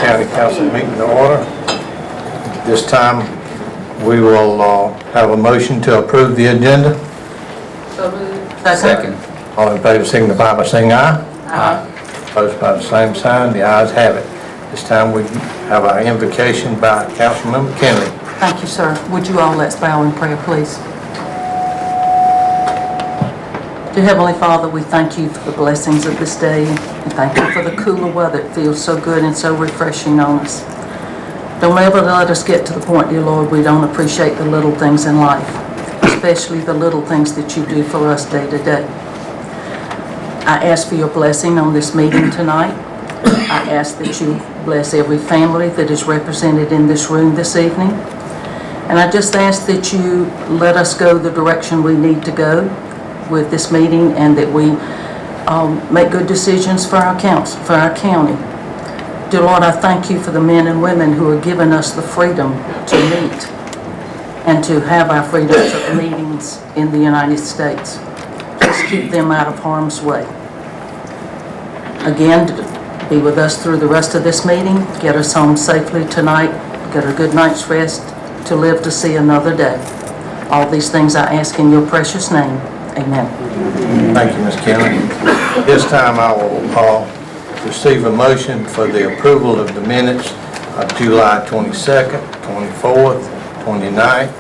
County Council meeting to order. This time we will have a motion to approve the agenda. So moved. Second. All in favor signify by saying aye. Aye. Opposed by the same sign. The ayes have it. This time we have our invocation by Councilmember Kenley. Thank you, sir. Would you all let's bow in prayer, please? Dear Heavenly Father, we thank you for the blessings of this day, and thank you for the cooler weather. It feels so good and so refreshing on us. Don't ever let us get to the point, dear Lord, we don't appreciate the little things in life, especially the little things that you do for us day to day. I ask for your blessing on this meeting tonight. I ask that you bless every family that is represented in this room this evening. And I just ask that you let us go the direction we need to go with this meeting, and that we make good decisions for our council, for our county. Dear Lord, I thank you for the men and women who are giving us the freedom to meet and to have our freedoms of meetings in the United States. Please keep them out of harm's way. Again, be with us through the rest of this meeting. Get us home safely tonight. Get a good night's rest to live to see another day. All these things I ask in your precious name. Amen. Thank you, Ms. Kenley. This time I will receive a motion for the approval of the minutes of July 22nd, 24th, 29th,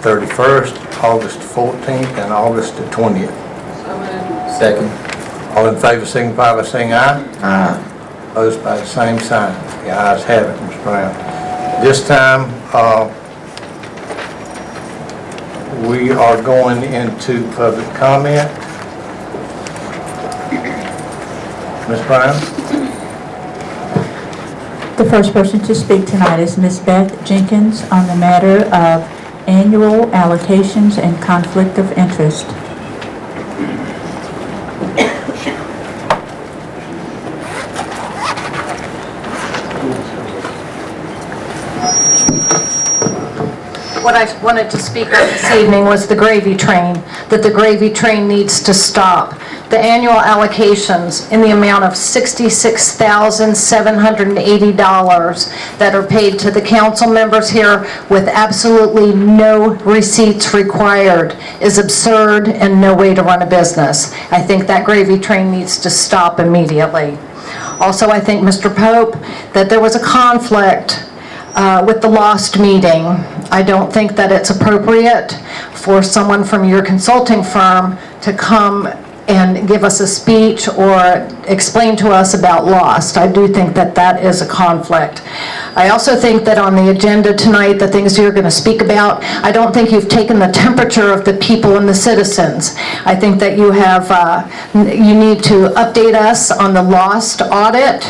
31st, August 14th, and August the 20th. So moved. Second. All in favor signify by saying aye. Aye. Opposed by the same sign. The ayes have it, Ms. Brown. This time, we are going into public comment. Ms. Brown? The first person to speak tonight is Ms. Beth Jenkins on the matter of annual allocations and conflict of interest. What I wanted to speak on this evening was the gravy train, that the gravy train needs to stop. The annual allocations in the amount of $66,780 that are paid to the council members here with absolutely no receipts required is absurd and no way to run a business. I think that gravy train needs to stop immediately. Also, I think, Mr. Pope, that there was a conflict with the lost meeting. I don't think that it's appropriate for someone from your consulting firm to come and give us a speech or explain to us about lost. I do think that that is a conflict. I also think that on the agenda tonight, the things you're going to speak about, I don't think you've taken the temperature of the people and the citizens. I think that you have, you need to update us on the lost audit,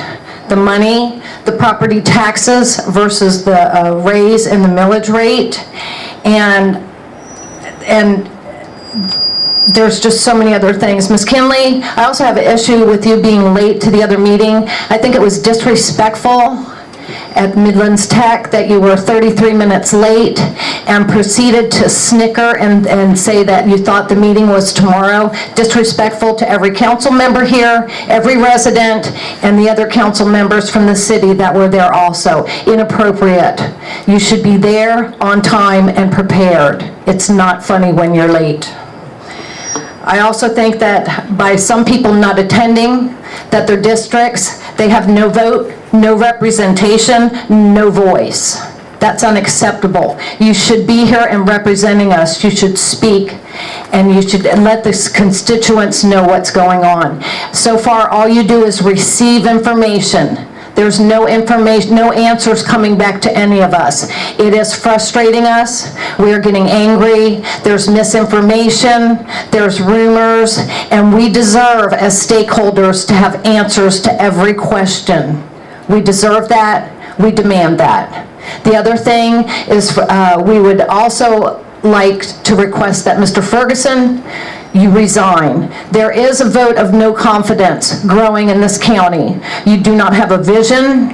the money, the property taxes versus the raise in the millage rate, and there's just so many other things. Ms. Kinley, I also have an issue with you being late to the other meeting. I think it was disrespectful at Midlands Tech that you were 33 minutes late and proceeded to snicker and say that you thought the meeting was tomorrow. Disrespectful to every council member here, every resident, and the other council members from the city that were there also. Inappropriate. You should be there on time and prepared. It's not funny when you're late. I also think that by some people not attending, that their districts, they have no vote, no representation, no voice. That's unacceptable. You should be here and representing us. You should speak, and you should let the constituents know what's going on. So far, all you do is receive information. There's no information, no answers coming back to any of us. It is frustrating us. We are getting angry. There's misinformation. There's rumors. And we deserve, as stakeholders, to have answers to every question. We deserve that. We demand that. The other thing is we would also like to request that Mr. Ferguson, you resign. There is a vote of no confidence growing in this county. You do not have a vision.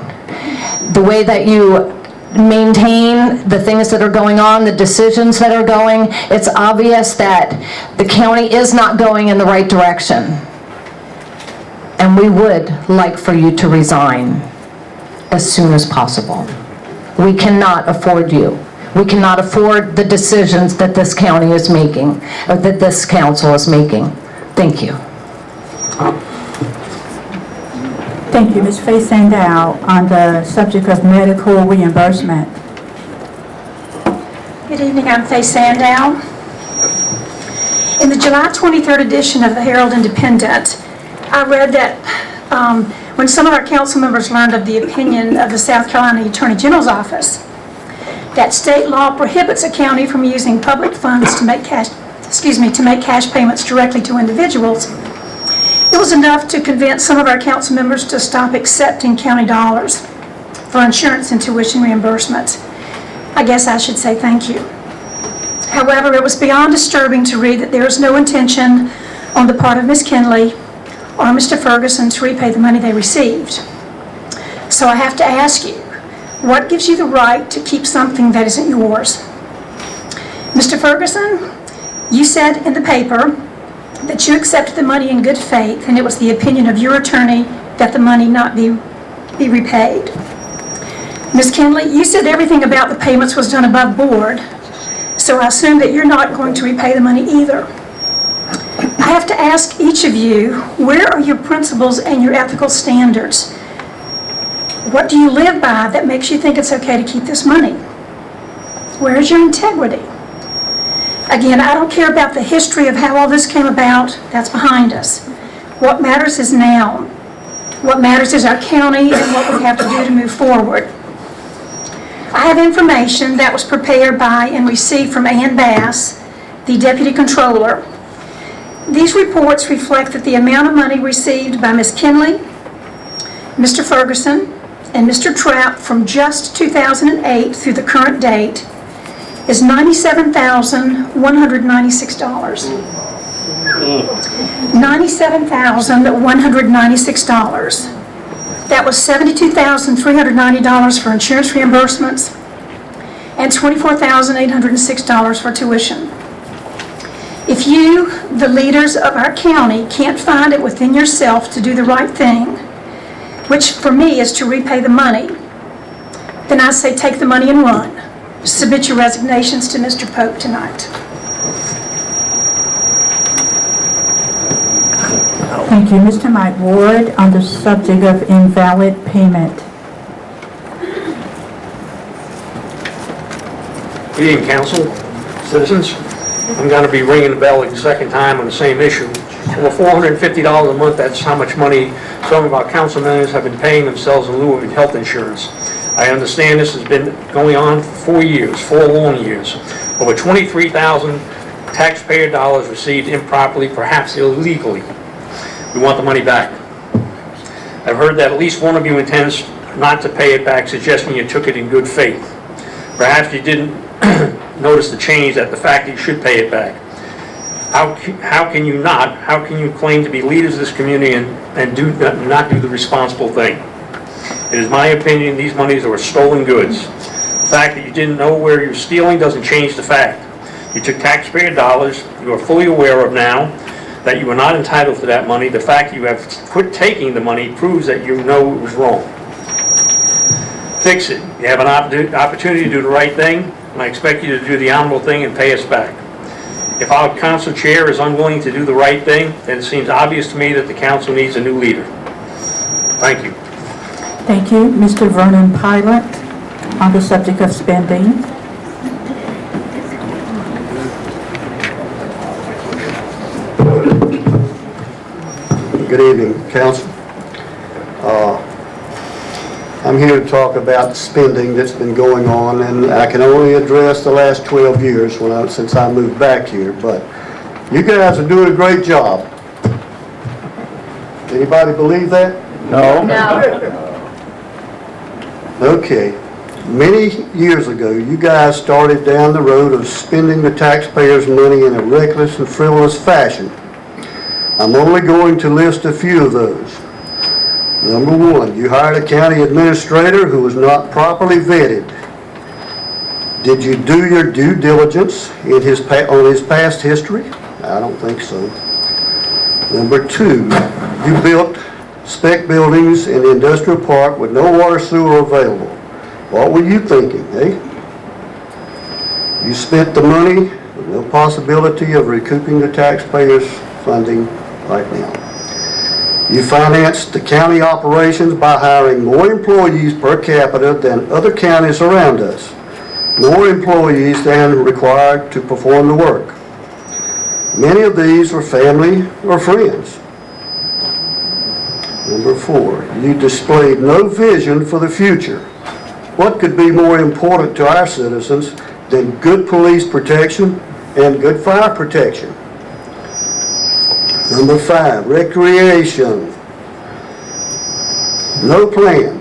The way that you maintain the things that are going on, the decisions that are going, it's obvious that the county is not going in the right direction. And we would like for you to resign. as soon as possible. We cannot afford you. We cannot afford the decisions that this county is making, or that this council is making. Thank you. Thank you. Ms. Faye Sandow, on the subject of medical reimbursement. Good evening, I'm Faye Sandow. In the July 23rd edition of the Herald Independent, I read that when some of our council members learned of the opinion of the South Carolina Attorney General's office, that state law prohibits a county from using public funds to make cash payments directly to individuals, it was enough to convince some of our council members to stop accepting county dollars for insurance and tuition reimbursements. I guess I should say thank you. However, it was beyond disturbing to read that there is no intention on the part of Ms. Kinley or Mr. Ferguson to repay the money they received. So I have to ask you, what gives you the right to keep something that isn't yours? Mr. Ferguson, you said in the paper that you accepted the money in good faith, and it was the opinion of your attorney that the money not be repaid. Ms. Kinley, you said everything about the payments was done above board, so I assume that you're not going to repay the money either. I have to ask each of you, where are your principles and your ethical standards? What do you live by that makes you think it's okay to keep this money? Where is your integrity? Again, I don't care about the history of how all this came about. That's behind us. What matters is now. What matters is our county and what we have to do to move forward. I have information that was prepared by and received from Ann Bass, the Deputy Controller. These reports reflect that the amount of money received by Ms. Kinley, Mr. Ferguson, and Mr. Trapp from just 2008 through the current date is $97,196. $97,196. That was $72,390 for insurance reimbursements and $24,806 for tuition. If you, the leaders of our county, can't find it within yourself to do the right thing, which for me is to repay the money, then I say take the money and run. Submit your resignations to Mr. Pope tonight. Thank you. Mr. Mike Ward, on the subject of invalid payment. Good evening, council, citizens. I'm going to be ringing the bell a second time on the same issue. Over $450 a month, that's how much money some of our council members have been paying themselves in lieu of health insurance. I understand this has been going on for 4 years, 4 long years. Over 23,000 taxpayer dollars received improperly, perhaps illegally. We want the money back. I've heard that at least one of you intends not to pay it back, suggesting you took it in good faith. Perhaps you didn't notice the change, that the fact that you should pay it back. How can you claim to be leaders of this community and not do the responsible thing? It is my opinion these monies are stolen goods. The fact that you didn't know where you're stealing doesn't change the fact. You took taxpayer dollars you are fully aware of now, that you were not entitled to that money. The fact you have quit taking the money proves that you know it was wrong. Fix it. You have an opportunity to do the right thing, and I expect you to do the honorable thing and pay us back. If our council chair is unwilling to do the right thing, then it seems obvious to me that the council needs a new leader. Thank you. Thank you. Mr. Vernon Pilot, on the subject of spending. Good evening, council. I'm here to talk about spending that's been going on, and I can only address the last 12 years since I moved back here, but you guys are doing a great job. Anybody believe that? No. Okay. Many years ago, you guys started down the road of spending the taxpayers' money in a reckless and frivolous fashion. I'm only going to list a few of those. Number one, you hired a county administrator who was not properly vetted. Did you do your due diligence on his past history? I don't think so. Number two, you built spec buildings in the industrial park with no water sewer available. What were you thinking, eh? You spent the money with no possibility of recouping the taxpayers' funding right now. You financed the county operations by hiring more employees per capita than other counties around us. More employees than required to perform the work. Many of these were family or friends. Number 4, you displayed no vision for the future. What could be more important to our citizens than good police protection and good fire protection? Number 5, recreation. No plan.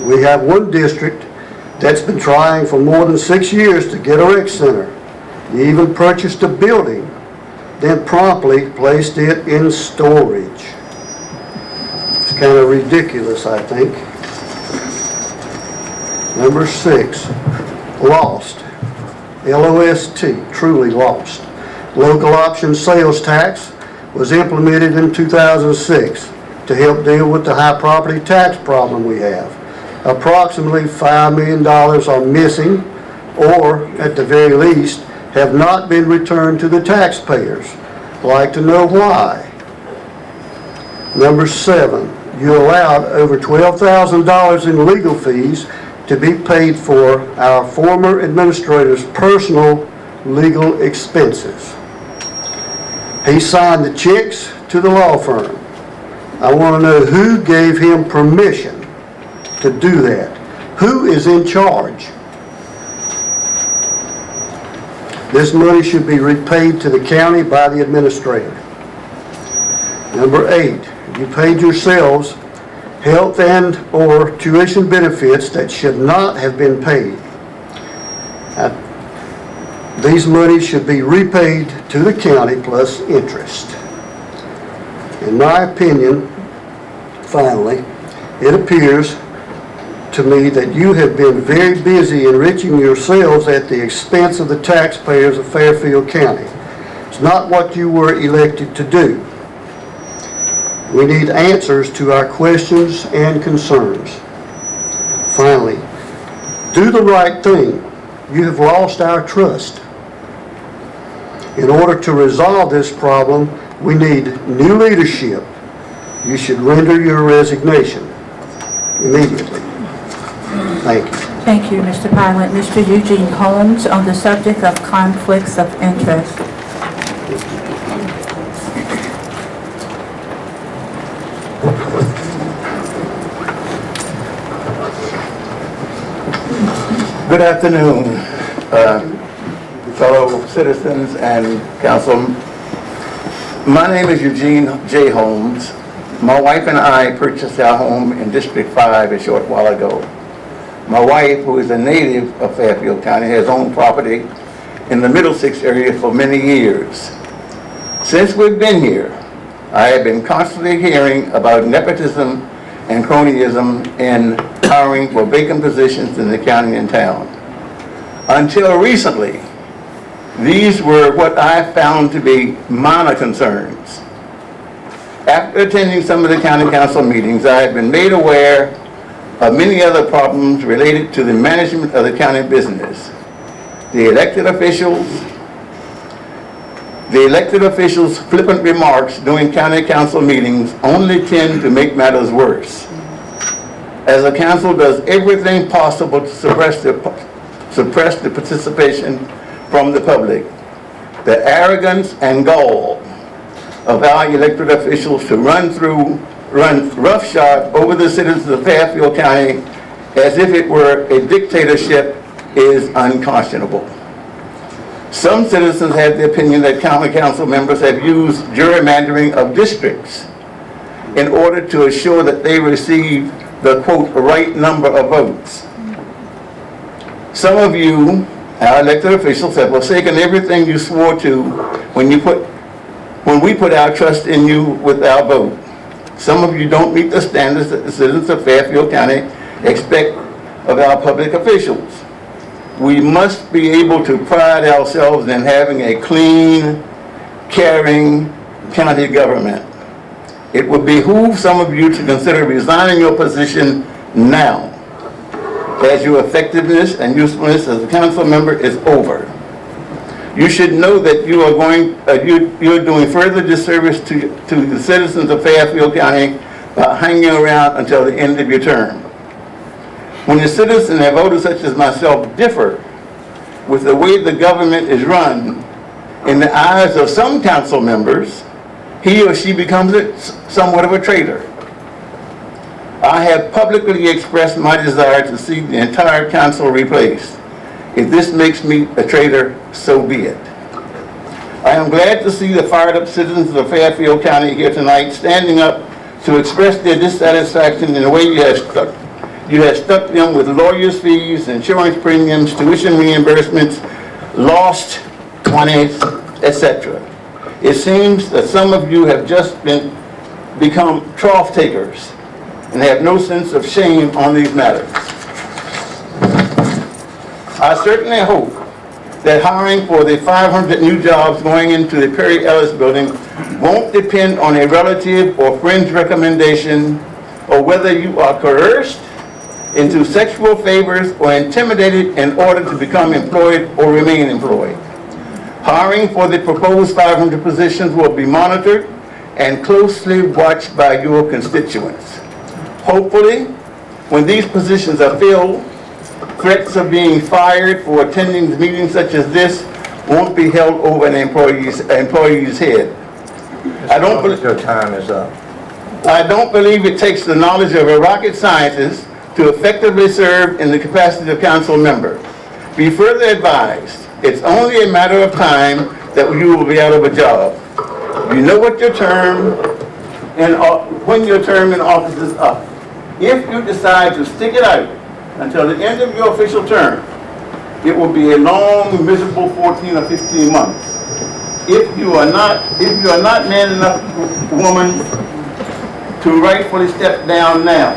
We have one district that's been trying for more than 6 years to get a rec center. You even purchased a building, then promptly placed it in storage. It's kind of ridiculous, I think. Number 6, lost. L-O-S-T, truly lost. Local option sales tax was implemented in 2006 to help deal with the high property tax problem we have. Approximately $5 million are missing, or at the very least, have not been returned to the taxpayers. I'd like to know why. Number 7, you allowed over $12,000 in legal fees to be paid for our former administrator's personal legal expenses. He signed the checks to the law firm. I want to know who gave him permission to do that. Who is in charge? This money should be repaid to the county by the administrator. Number 8, you paid yourselves health and or tuition benefits that should not have been paid. These monies should be repaid to the county plus interest. In my opinion, finally, it appears to me that you have been very busy enriching yourselves at the expense of the taxpayers of Fairfield County. It's not what you were elected to do. We need answers to our questions and concerns. Finally, do the right thing. You have lost our trust. In order to resolve this problem, we need new leadership. You should render your resignation immediately. Thank you. Thank you, Mr. Pilot. Mr. Eugene Holmes on the subject of conflicts of interest. Good afternoon, fellow citizens and council. My name is Eugene J. Holmes. My wife and I purchased our home in District 5 a short while ago. My wife, who is a native of Fairfield County, has owned property in the Middlesex area for many years. Since we've been here, I have been constantly hearing about nepotism and cronyism in hiring for vacant positions in the county and town. Until recently, these were what I found to be minor concerns. After attending some of the county council meetings, I have been made aware of many other problems related to the management of the county business. The elected officials' flippant remarks during county council meetings only tend to make matters worse. As the council does everything possible to suppress the participation from the public, the arrogance and gall of our elected officials to run roughshod over the citizens of Fairfield County as if it were a dictatorship is unconscionable. Some citizens have the opinion that county council members have used gerrymandering of districts in order to assure that they receive the, quote, right number of votes. Some of you, our elected officials, have forsaken everything you swore to when we put our trust in you with our vote. Some of you don't meet the standards that the citizens of Fairfield County expect of our public officials. We must be able to pride ourselves in having a clean, caring county government. It would behoove some of you to consider resigning your position now, as your effectiveness and usefulness as a council member is over. You should know that you are you're doing further disservice to the citizens of Fairfield County by hanging around until the end of your term. When the citizens and voters such as myself differ with the way the government is run, in the eyes of some council members, he or she becomes somewhat of a traitor. I have publicly expressed my desire to see the entire council replaced. If this makes me a traitor, so be it. I am glad to see the fired up citizens of Fairfield County here tonight standing up to express their dissatisfaction in the way you have stuck them with lawyers' fees, insurance premiums, tuition reimbursements, lost 20s, etc. It seems that some of you have just become trough takers and have no sense of shame on these matters. I certainly hope that hiring for the 500 new jobs going into the Perry Ellis building won't depend on a relative or friend's recommendation, or whether you are coerced into sexual favors or intimidated in order to become employed or remain employed. Hiring for the proposed 500 positions will be monitored and closely watched by your constituents. Hopefully, when these positions are filled, threats of being fired for attending meetings such as this won't be held over an employee's head. Your time is up. I don't believe it takes the knowledge of a rocket scientist to effectively serve in the capacity of council member. Be further advised, it's only a matter of time that you will be out of a job. You know what your term when your term in office is up. If you decide to stick it out until the end of your official term, it will be a long, miserable 14 or 15 months. If you are not man enough, woman, to rightfully step down now,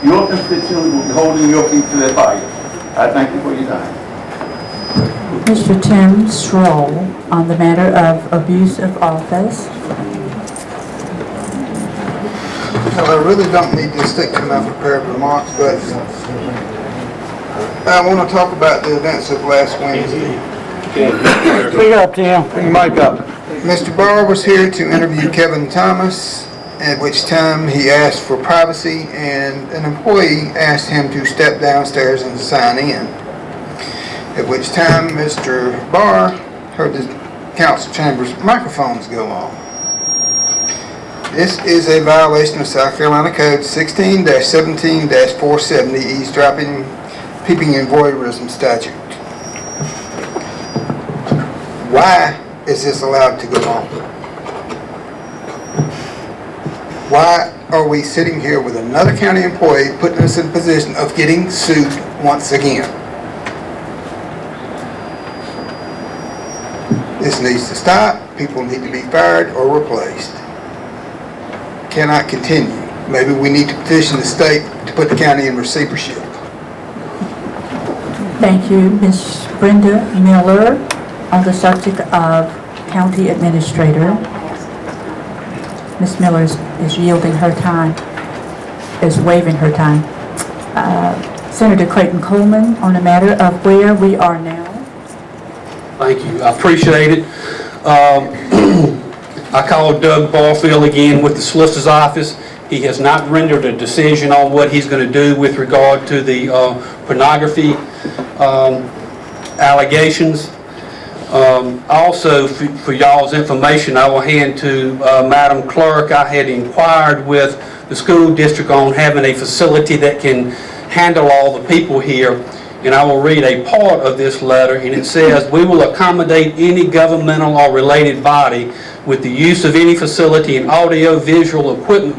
your constituents will be holding your feet to their fire. I thank you for your time. Mr. Tim Stroll on the matter of abuse of office. Well, I really don't need to stick to my prepared remarks, but I want to talk about the events of last Wednesday. Speak up, Tim. Bring your mic up. Mr. Barr was here to interview Kevin Thomas, at which time he asked for privacy, and an employee asked him to step downstairs and sign in. At which time Mr. Barr heard the council chamber's microphones go on. This is a violation of South Carolina Code 16-17-470, eavesdropping, peeping, and voyeurism statute. Why is this allowed to go on? Why are we sitting here with another county employee putting us in a position of getting sued once again? This needs to stop. People need to be fired or replaced. Cannot continue. Maybe we need to petition the state to put the county in receivership. Thank you, Ms. Brenda Miller, on the subject of county administrator. Ms. Miller is yielding her time, is waiving her time. Senator Clayton Coleman on the matter of where we are now. Thank you. I appreciate it. I called Doug Barfield again with the solicitor's office. He has not rendered a decision on what he's going to do with regard to the pornography allegations. Also, for y'all's information, I will hand to Madam Clerk, I had inquired with the school district on having a facility that can handle all the people here, and I will read a part of this letter, and it says, "We will accommodate any governmental or related body with the use of any facility and audio-visual equipment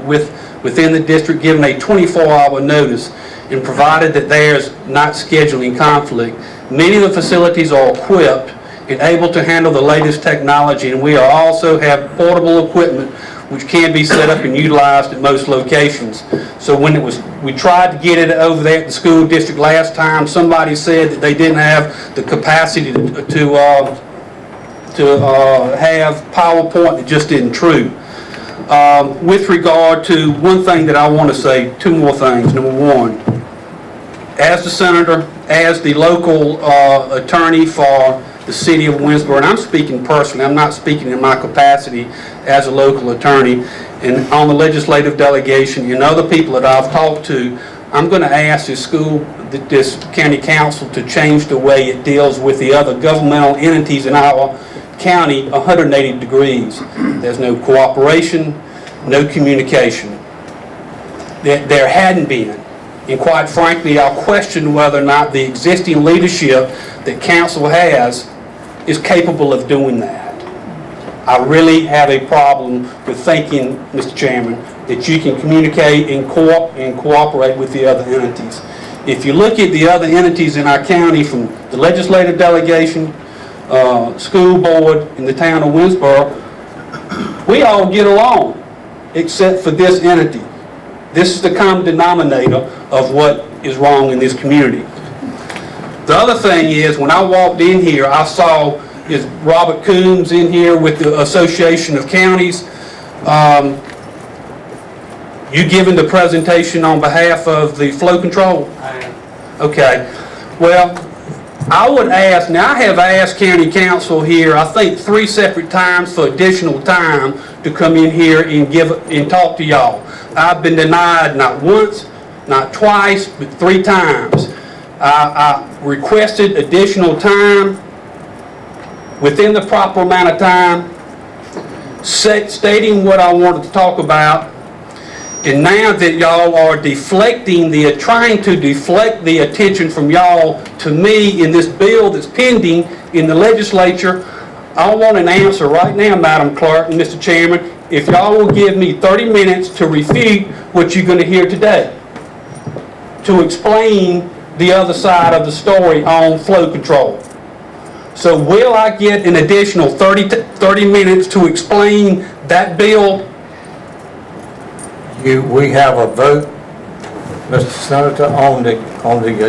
within the district given a 24-hour notice, and provided that there's not scheduling conflict. Many of the facilities are equipped and able to handle the latest technology, and we also have portable equipment which can be set up and utilized at most locations." So when we tried to get it over there at the school district last time, somebody said that they didn't have the capacity to have PowerPoint. It just isn't true. With regard to one thing that I want to say, two more things. Number one, as the senator, as the local attorney for the city of Winsboro, and I'm speaking personally, I'm not speaking in my capacity as a local attorney, and on the legislative delegation and other people that I've talked to, I'm going to ask this county council to change the way it deals with the other governmental entities in our county 180 degrees. There's no cooperation, no communication. There hadn't been. And quite frankly, I'll question whether or not the existing leadership that council has is capable of doing that. I really have a problem with thinking, Mr. Chairman, that you can communicate and cooperate with the other entities. If you look at the other entities in our county, from the legislative delegation, school board in the town of Winsboro, we all get along, except for this entity. This is the common denominator of what is wrong in this community. The other thing is, when I walked in here, I saw is Robert Coombs in here with the Association of Counties. You giving the presentation on behalf of the flow control? I am. Okay. Well, I would ask, now I have asked county council here, I think 3 separate times for additional time to come in here and talk to y'all. I've been denied not once, not twice, but 3 times. I requested additional time within the proper amount of time, stating what I wanted to talk about, and now that y'all are trying to deflect the attention from y'all to me in this bill that's pending in the legislature, I want an answer right now, Madam Clerk and Mr. Chairman, if y'all will give me 30 minutes to refute what you're going to hear today, to explain the other side of the story on flow control. So will I get an additional 30 minutes to explain that bill? We have a vote, Mr. Senator, on the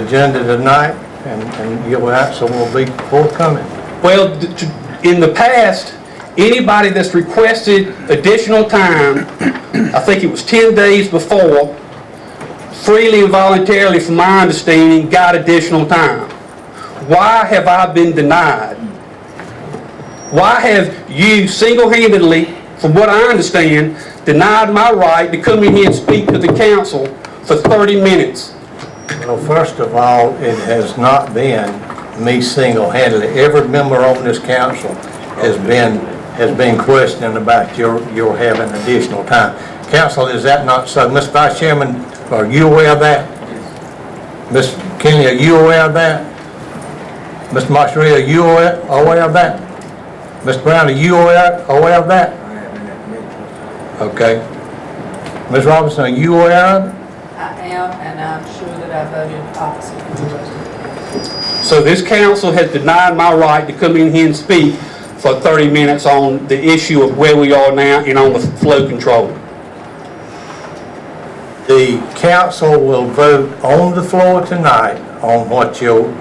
agenda tonight, and your answer will be forthcoming. Well, in the past, anybody that's requested additional time, I think it was 10 days before, freely and voluntarily, from my understanding, got additional time. Why have I been denied? Why have you single-handedly, from what I understand, denied my right to come in here and speak to the council for 30 minutes? Well, first of all, it has not been me single-handedly. Every member on this council has been questioning about your having additional time. Council, is that not so? Mr. Vice Chairman, are you aware of that? Ms. Kenley, are you aware of that? Mr. Marshall, are you aware of that? Mr. Brown, are you aware of that? Okay. Ms. Robinson, are you aware of it? I am, and I'm sure that I voted opposite. So this council has denied my right to come in here and speak for 30 minutes on the issue of where we are now and on the flow control. The council will vote on the floor tonight on what you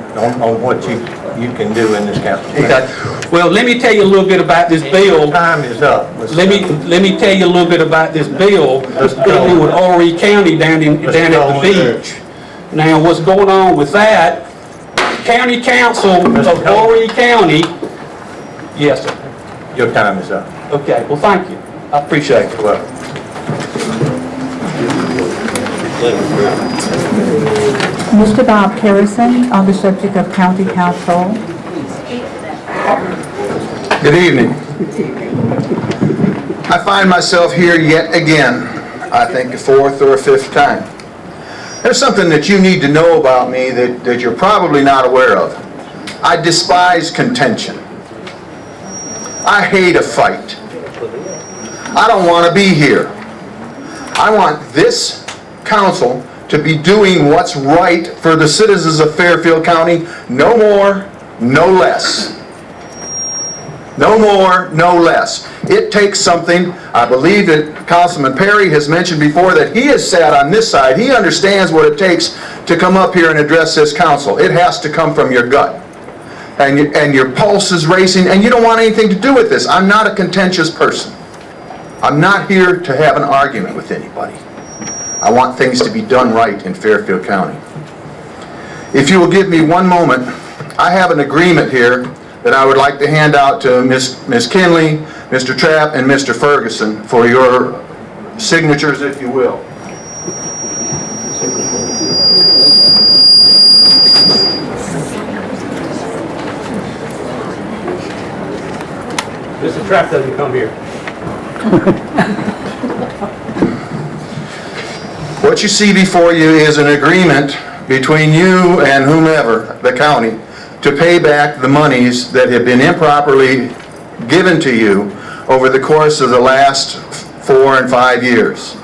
can do in this council. Okay. Well, let me tell you a little bit about this bill. Time is up. Let me tell you a little bit about this bill that's dealing with Horry County down at the beach. Now, what's going on with that? County Council of Horry County. Yes, sir. Your time is up. Okay. Well, thank you. I appreciate it. Well, Mr. Bob Harrison, on the subject of county council. Good evening. I find myself here yet again, I think the 4th or 5th time. There's something that you need to know about me that you're probably not aware of. I despise contention. I hate a fight. I don't want to be here. I want this council to be doing what's right for the citizens of Fairfield County, no more, no less. No more, no less. It takes something. I believe that Councilman Perry has mentioned before that he has sat on this side. He understands what it takes to come up here and address this council. It has to come from your gut. And your pulse is racing, and you don't want anything to do with this. I'm not a contentious person. I'm not here to have an argument with anybody. I want things to be done right in Fairfield County. If you will give me one moment, I have an agreement here that I would like to hand out to Ms. Kinley, Mr. Trapp, and Mr. Ferguson for your signatures, if you will. Mr. Trapp doesn't come here. What you see before you is an agreement between you and whomever, the county, to pay back the monies that have been improperly given to you over the course of the last 4 and 5 years.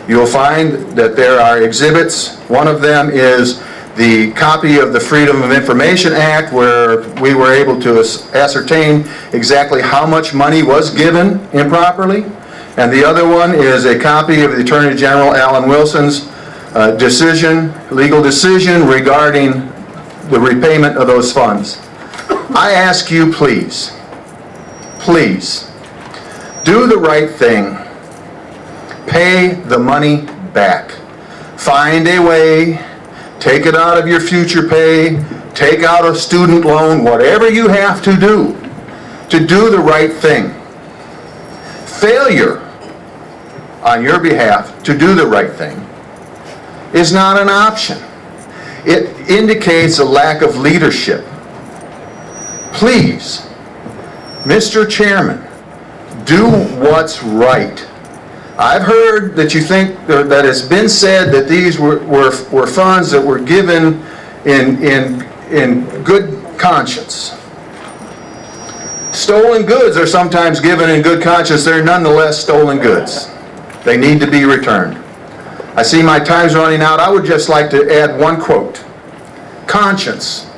You'll find that there are exhibits. One of them is the copy of the Freedom of Information Act, where we were able to ascertain exactly how much money was given improperly. And the other one is a copy of the Attorney General Alan Wilson's legal decision regarding the repayment of those funds. I ask you, please, do the right thing. Pay the money back. Find a way. Take it out of your future pay. Take out a student loan. Whatever you have to do the right thing. Failure on your behalf to do the right thing is not an option. It indicates a lack of leadership. Please, Mr. Chairman, do what's right. I've heard that you think that it's been said that these were funds that were given in good conscience. Stolen goods are sometimes given in good conscience. They're nonetheless stolen goods. They need to be returned. I see my time's running out. I would just like to add one quote. Conscience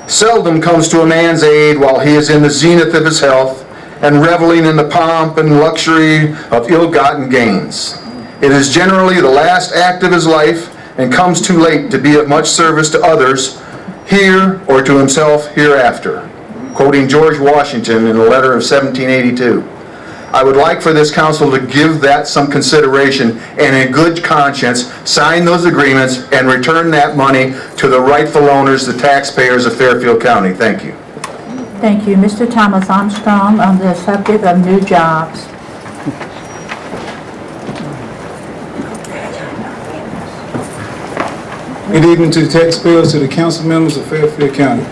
seldom comes to a man's aid while he is in the zenith of his health and reveling in the pomp and luxury of ill-gotten gains. It is generally the last act of his life and comes too late to be of much service to others here or to himself hereafter. Quoting George Washington in a letter of 1782. I would like for this council to give that some consideration and in good conscience sign those agreements and return that money to the rightful owners, the taxpayers of Fairfield County. Thank you. Thank you. Mr. Thomas Armstrong on the subject of new jobs. Good evening to the taxpayers, to the council members of Fairfield County.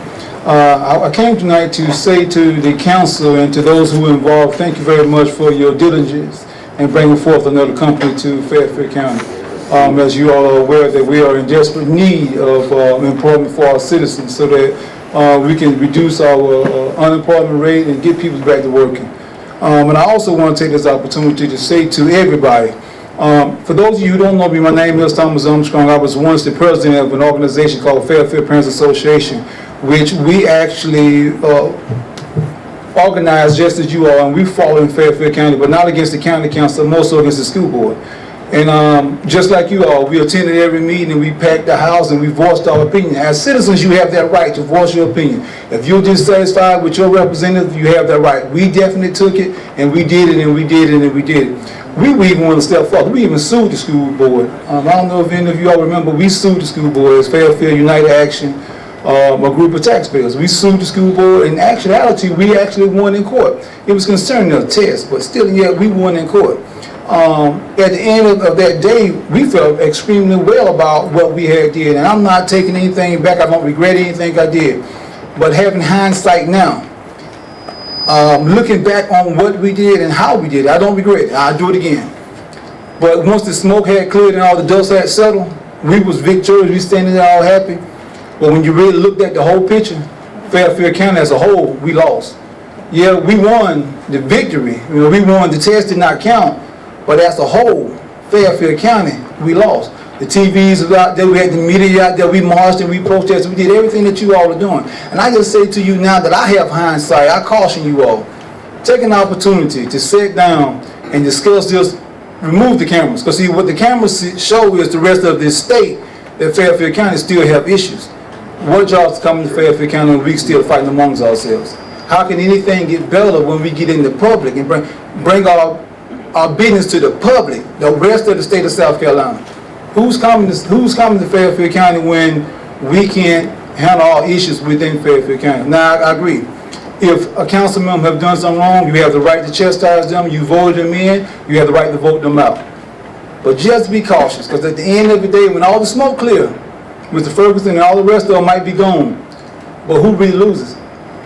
I came tonight to say to the council and to those who are involved, thank you very much for your diligence in bringing forth another company to Fairfield County. As you all are aware that we are in desperate need of employment for our citizens so that we can reduce our unemployment rate and get people back to working. And I also want to take this opportunity to say to everybody, for those of you who don't know me, my name is Thomas Armstrong. I was once the president of an organization called Fairfield Parents Association, which we actually organize just as you are, and we follow in Fairfield County, but not against the county council, more so against the school board. And just like you all, we attended every meeting and we packed the house and we voiced our opinion. As citizens, you have that right to voice your opinion. If you're dissatisfied with your representative, you have that right. We definitely took it and we did it and we did it and we did it. We even went a step further. We even sued the school board. I don't know if any of you all remember, we sued the school board as Fairfield United Action, a group of taxpayers. We sued the school board. In actuality, we actually won in court. It was concerning a test, but still yet we won in court. At the end of that day, we felt extremely well about what we had did, and I'm not taking anything back. I don't regret anything I did. But having hindsight now, looking back on what we did and how we did it, I don't regret it. I'll do it again. But once the smoke had cleared and all the dust had settled, we was victorious. We standing there all happy. But when you really looked at the whole picture, Fairfield County as a whole, we lost. Yeah, we won the victory. You know, we won. The test did not count. But as a whole, Fairfield County, we lost. The TVs were out there, we had the media out there, we marched and we protested, we did everything that you all are doing. And I just say to you now that I have hindsight, I caution you all, take an opportunity to sit down and discuss this, remove the cameras. Because see, what the cameras show is the rest of this state that Fairfield County still have issues. What jobs coming to Fairfield County and we still fighting amongst ourselves? How can anything get better when we get in the public and bring our our business to the public, the rest of the state of South Carolina. Who's coming to Fairfield County when we can't handle all issues within Fairfield County? Now, I agree. If a council member have done something wrong, you have the right to chastise them, you voted them in, you have the right to vote them out. But just be cautious, because at the end of the day, when all the smoke clear, Mr. Ferguson and all the rest of them might be gone. But who really loses?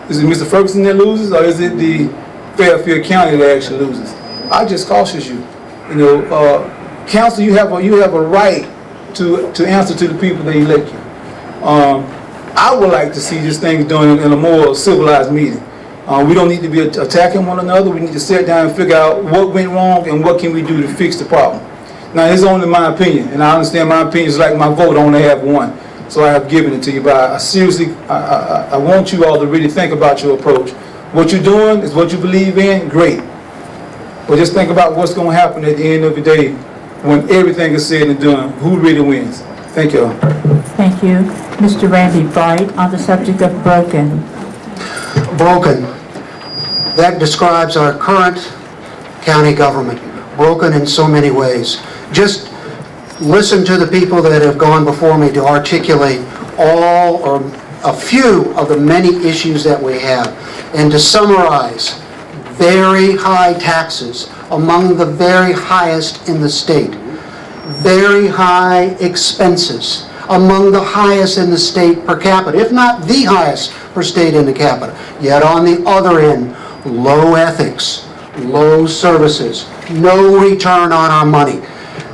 Is it Mr. Ferguson that loses, or is it the Fairfield County that actually loses? I just cautious you. You know, council, you have a right to answer to the people that elect you. I would like to see this thing done in a more civilized meeting. We don't need to be attacking one another. We need to sit down and figure out what went wrong and what can we do to fix the problem. Now, it's only my opinion, and I understand my opinion is like my vote. I only have one, so I have given it to you. But I seriously, I want you all to really think about your approach. What you're doing is what you believe in, great. But just think about what's going to happen at the end of the day when everything is said and done. Who really wins? Thank you all. Thank you. Mr. Randy Bright on the subject of broken. Broken. That describes our current county government. Broken in so many ways. Just listen to the people that have gone before me to articulate all or a few of the many issues that we have. And to summarize, very high taxes, among the very highest in the state. Very high expenses, among the highest in the state per capita, if not the highest per state in the capita. Yet on the other end, low ethics, low services, no return on our money.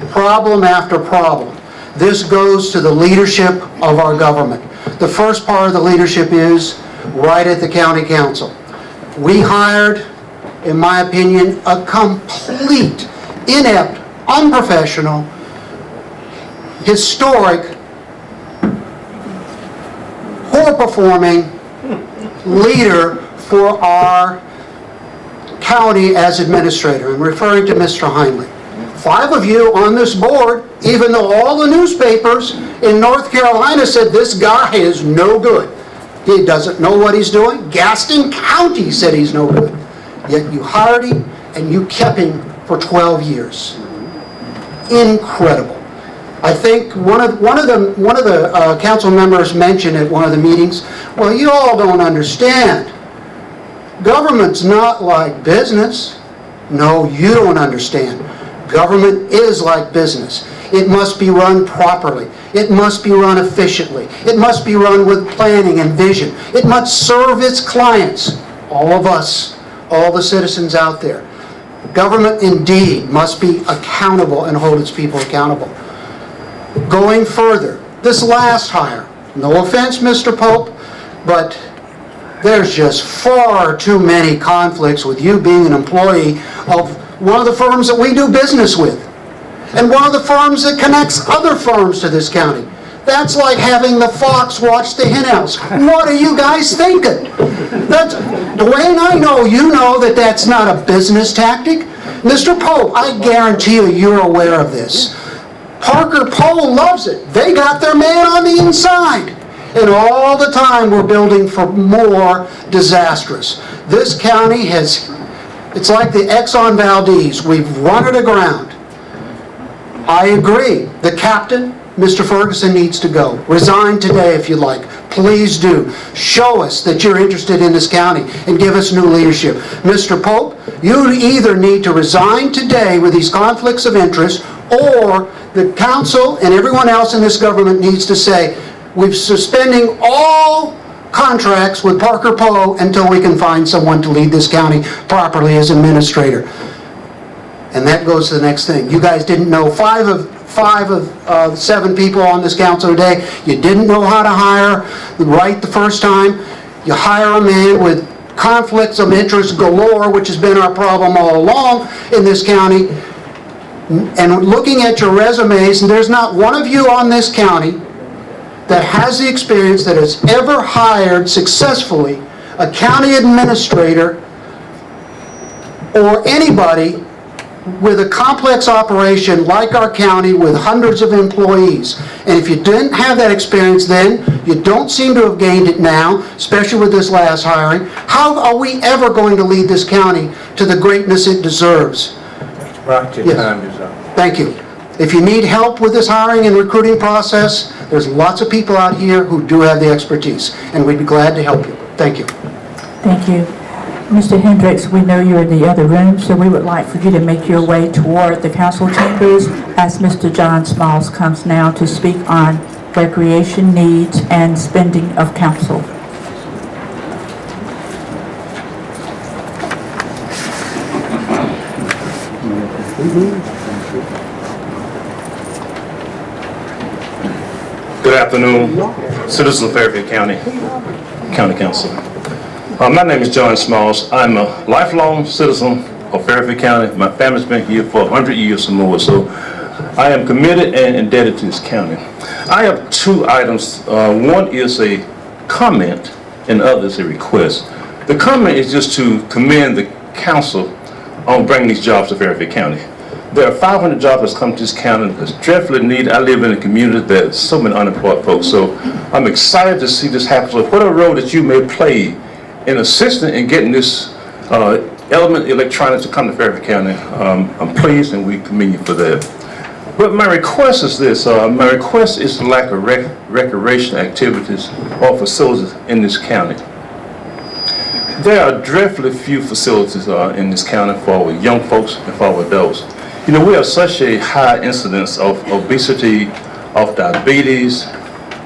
Problem after problem. This goes to the leadership of our government. The first part of the leadership is right at the county council. We hired, in my opinion, a complete, inept, unprofessional, historic, poor-performing leader for our county as administrator. I'm referring to Mr. Heinley. 5 of you on this board, even though all the newspapers in North Carolina said this guy is no good. He doesn't know what he's doing. Gaston County said he's no good. Yet you hired him and you kept him for 12 years. Incredible. I think one of the council members mentioned at one of the meetings, well, you all don't understand. Government's not like business. No, you don't understand. Government is like business. It must be run properly. It must be run efficiently. It must be run with planning and vision. It must serve its clients, all of us, all the citizens out there. Government indeed must be accountable and hold its people accountable. Going further, this last hire, no offense, Mr. Pope, but there's just far too many conflicts with you being an employee of one of the firms that we do business with, and one of the firms that connects other firms to this county. That's like having the fox watch the henhouse. What are you guys thinking? Dwayne, I know you know that that's not a business tactic. Mr. Pope, I guarantee you you're aware of this. Parker Poe loves it. They got their man on the inside. And all the time we're building for more disastrous. This county has, it's like the Exxon Valdez. We've run it aground. I agree. The captain, Mr. Ferguson, needs to go. Resign today if you like. Please do. Show us that you're interested in this county and give us new leadership. Mr. Pope, you either need to resign today with these conflicts of interest, or the council and everyone else in this government needs to say, we're suspending all contracts with Parker Poe until we can find someone to lead this county properly as administrator. And that goes to the next thing. You guys didn't know 5 of 7 people on this council today. You didn't know how to hire right the first time. You hire a man with conflicts of interest galore, which has been our problem all along in this county. And looking at your resumes, and there's not one of you on this county that has the experience that has ever hired successfully a county administrator or anybody with a complex operation like our county with hundreds of employees. And if you didn't have that experience then, you don't seem to have gained it now, especially with this last hiring, how are we ever going to lead this county to the greatness it deserves? Right, your Yes. time is up. Thank you. If you need help with this hiring and recruiting process, there's lots of people out here who do have the expertise, and we'd be glad to help you. Thank you. Thank you. Mr. Hendricks, we know you're in the other room, so we would like for you to make your way toward the council chambers as Mr. John Smalls comes now to speak on recreation needs and spending of council. Good afternoon, citizens of Fairfield County Council. My name is John Smalls. I'm a lifelong citizen of Fairfield County. My family's been here for 100 years or more, so I am committed and indebted to this county. I have two items. One is a comment and the other is a request. The comment is just to commend the council on bringing these jobs to Fairfield County. There are 500 jobs that's come to this county that's dreadfully needed. I live in a community that's so many unemployed folks, so I'm excited to see this happen. So whatever role that you may play in assisting in getting this element electronics to come to Fairfield County, I'm pleased and we commend you for that. But my request is this, my request is the lack of recreation activities or facilities in this county. There are dreadfully few facilities in this county for our young folks and for our adults. You know, we have such a high incidence of obesity, of diabetes,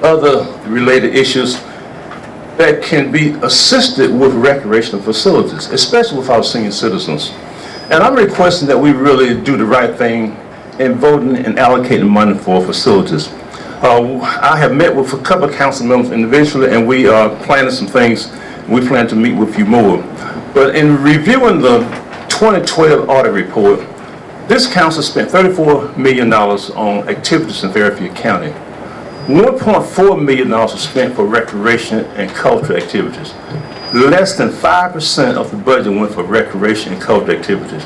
other related issues that can be assisted with recreational facilities, especially with our senior citizens. And I'm requesting that we really do the right thing in voting and allocating money for facilities. I have met with a couple of council members individually, and we are planning some things. We plan to meet with you more. But in reviewing the 2012 audit report, this council spent $34 million on activities in Fairfield County. $1.4 million was spent for recreation and cultural activities. Less than 5% of the budget went for recreation and cultural activities.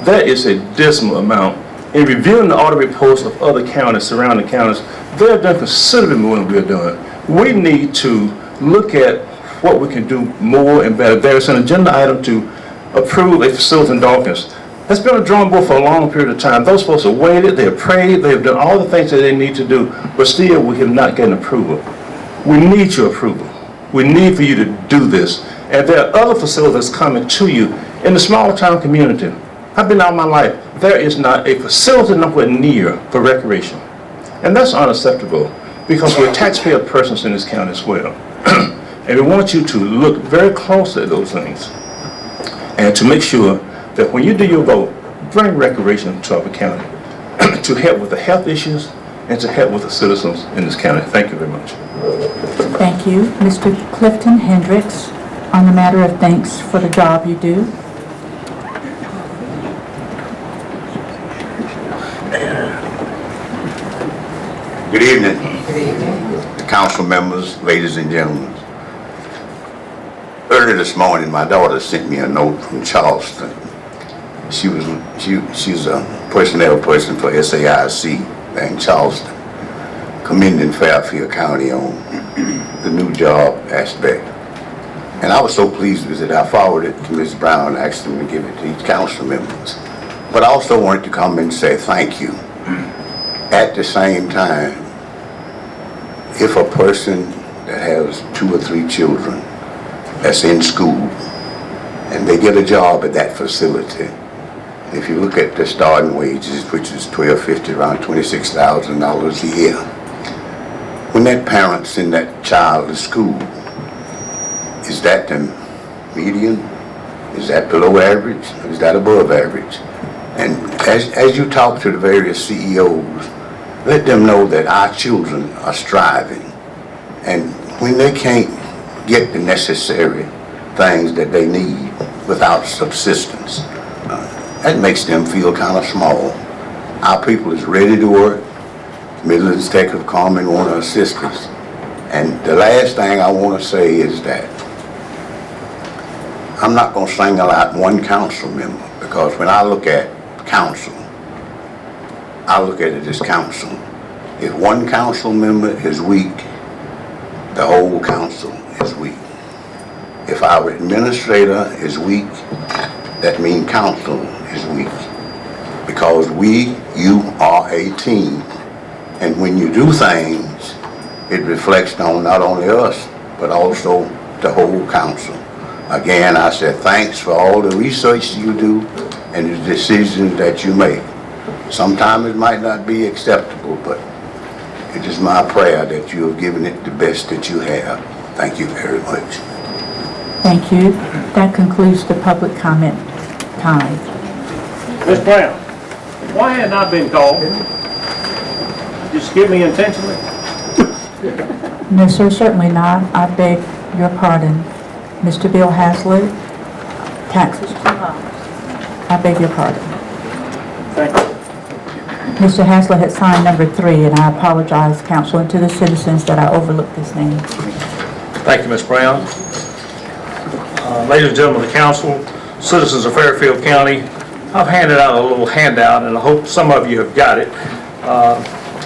That is a dismal amount. In reviewing the audit reports of other counties, surrounding counties, they're doing considerably more than we're doing. We need to look at what we can do more and better. There's an agenda item to approve a facility in Dawkins. It's been a drawing board for a long period of time. Those folks have waited, they have prayed, they have done all the things that they need to do, but still we have not gotten approval. We need your approval. We need for you to do this. And there are other facilities coming to you in the small town community. I've been out my life. There is not a facility nowhere near for recreation. And that's unacceptable because we're taxpayer persons in this county as well. And we want you to look very closely at those things and to make sure that when you do your vote, bring recreation to our county to help with the health issues and to help with the citizens in this county. Thank you very much. Thank you. Mr. Clifton Hendricks, on the matter of thanks for the job you do. Good evening, council members, ladies and gentlemen. Early this morning, my daughter sent me a note from Charleston. She's a personnel person for SAIC there in Charleston, commending Fairfield County on the new job aspect. And I was so pleased with it, I forwarded it to Ms. Brown, asked them to give it to each council members. But I also wanted to come and say thank you. At the same time, if a person that has 2 or 3 children that's in school and they get a job at that facility, if you look at the starting wages, which is $12.50, around $26,000 a year, when that parent sends that child to school, is that the median? Is that below average? Or is that above average? And as you talk to the various CEOs, let them know that our children are striving. And when they can't get the necessary things that they need without subsistence, that makes them feel kind of small. Our people is ready to work. Midlands Tech have come and want to assist us. And the last thing I want to say is that I'm not going to single out one council member, because when I look at council, I look at it as council. If one council member is weak, the whole council is weak. If our administrator is weak, that means council is weak. because you are a team. And when you do things, it reflects on not only us, but also the whole council. Again, I said thanks for all the research you do and the decisions that you make. Sometimes it might not be acceptable, but it is my prayer that you have given it the best that you have. Thank you very much. Thank you. That concludes the public comment time. Ms. Brown, why hadn't I been called? Just skip me intentionally? No, sir, certainly not. I beg your pardon. Mr. Bill Haslett, taxes $2. I beg your pardon. Thank you. Mr. Haslett had signed number 3, and I apologize, council, and to the citizens that I overlooked this name. Thank you, Ms. Brown. Ladies and gentlemen of the council, citizens of Fairfield County, I've handed out a little handout, and I hope some of you have got it.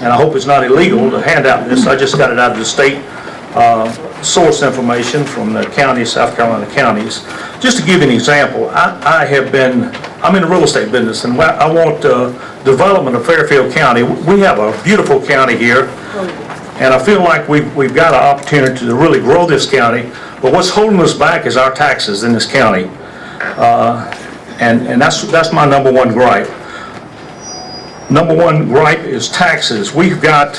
And I hope it's not illegal to hand out this. I just got it out of the state source information from the counties, South Carolina counties. Just to give you an example, I'm in the real estate business, and I want development of Fairfield County. We have a beautiful county here, and I feel like we've got an opportunity to really grow this county, but what's holding us back is our taxes in this county. And that's my number one gripe. Number one gripe is taxes. We've got,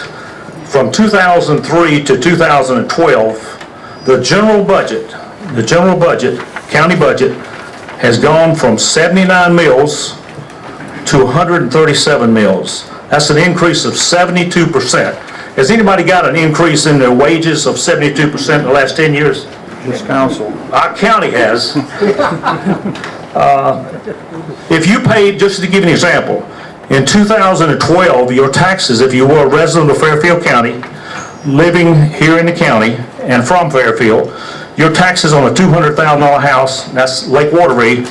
from 2003 to 2012, the general budget, county budget, has gone from 79 mills to 137 mills. That's an increase of 72%. Has anybody got an increase in their wages of 72% in the last 10 years? This council. Our county has. If you paid, just to give you an example, in 2012, your taxes, if you were a resident of Fairfield County, living here in the county and from Fairfield, your taxes on a $200,000 house, that's Lake Wateree,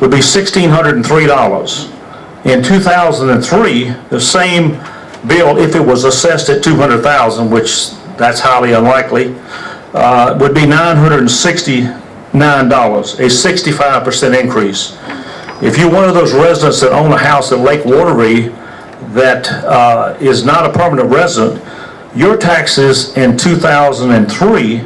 would be $1,603. In 2003, the same bill, if it was assessed at $200,000, which that's highly unlikely, would be $969, a 65% increase. If you're one of those residents that own a house at Lake Wateree that is not a permanent resident, your taxes in 2003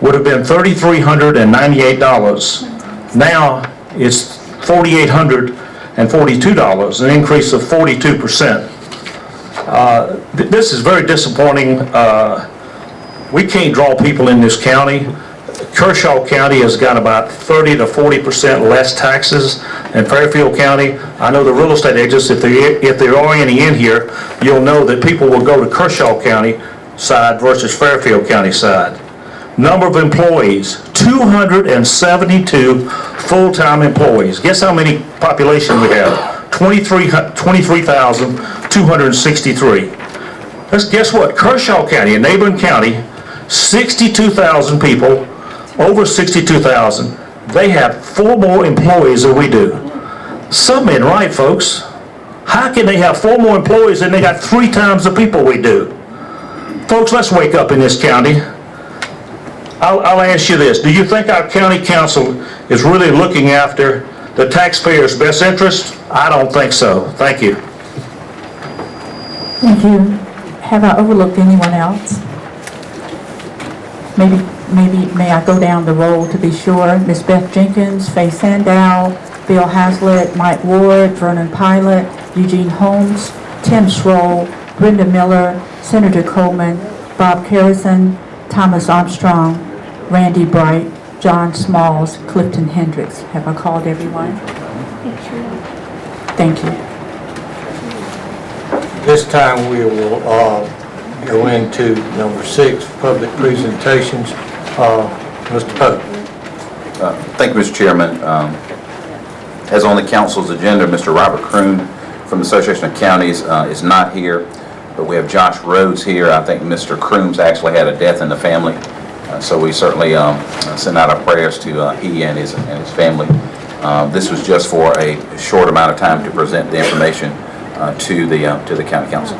would have been $3,398. Now it's $4,842, an increase of 42%. This is very disappointing. We can't draw people in this county. Kershaw County has got about 30 to 40% less taxes than Fairfield County. I know the real estate agents, if there are any in here, you'll know that people will go to Kershaw County side versus Fairfield County side. Number of employees, 272 full-time employees. Guess how many population we have? 23,263. Guess what? Kershaw County, a neighboring county, 62,000 people, over 62,000. They have 4 more employees than we do. Something ain't right, folks. How can they have 4 more employees and they got 3 times the people we do? Folks, let's wake up in this county. I'll ask you this. Do you think our county council is really looking after the taxpayers' best interest? I don't think so. Thank you. Thank you. Have I overlooked anyone else? Maybe may I go down the roll to be sure? Ms. Beth Jenkins, Faye Sandow, Bill Haslett, Mike Ward, Vernon Pilot, Eugene Holmes, Tim Schroll, Brenda Miller, Senator Coleman, Bob Carrison, Thomas Armstrong, Randy Bright, John Smalls, Clifton Hendricks. Have I called everyone? Thank you. This time we will go into number 6, public presentations. Mr. Pope. Thank you, Mr. Chairman. As on the council's agenda, Mr. Robert Kroon from the Association of Counties is not here, but we have Josh Rhodes here. I think Mr. Kroon's actually had a death in the family, so we certainly send out our prayers to he and his family. This was just for a short amount of time to present the information to the county council.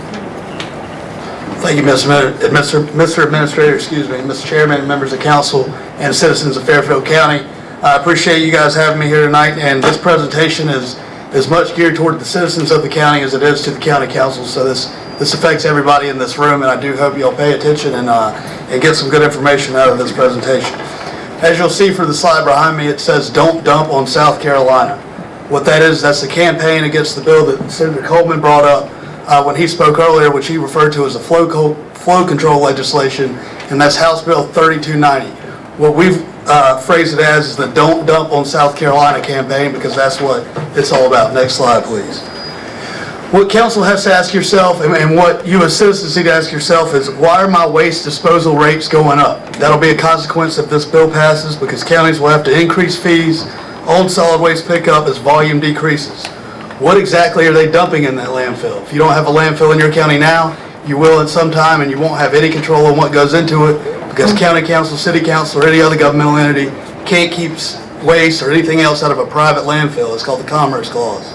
Thank you, Mr. Administrator, Mr. Chairman, members of council, and citizens of Fairfield County. I appreciate you guys having me here tonight, and this presentation is as much geared toward the citizens of the county as it is to the county council. So this affects everybody in this room, and I do hope you'll pay attention and get some good information out of this presentation. As you'll see for the slide behind me, it says "Don't Dump on South Carolina." What that is, that's the campaign against the bill that Senator Coleman brought up when he spoke earlier, which he referred to as a flow control legislation, and that's House Bill 3290. What we've phrased it as is the "Don't Dump on South Carolina" campaign, because that's what it's all about. Next slide, please. What council has to ask yourself, and what you as citizens need to ask yourself, is why are my waste disposal rates going up? That'll be a consequence if this bill passes, because counties will have to increase fees on solid waste pickup as volume decreases. What exactly are they dumping in that landfill? If you don't have a landfill in your county now, you will at some time, and you won't have any control on what goes into it, because county council, city council, or any other governmental entity can't keep waste or anything else out of a private landfill. It's called the Commerce Clause.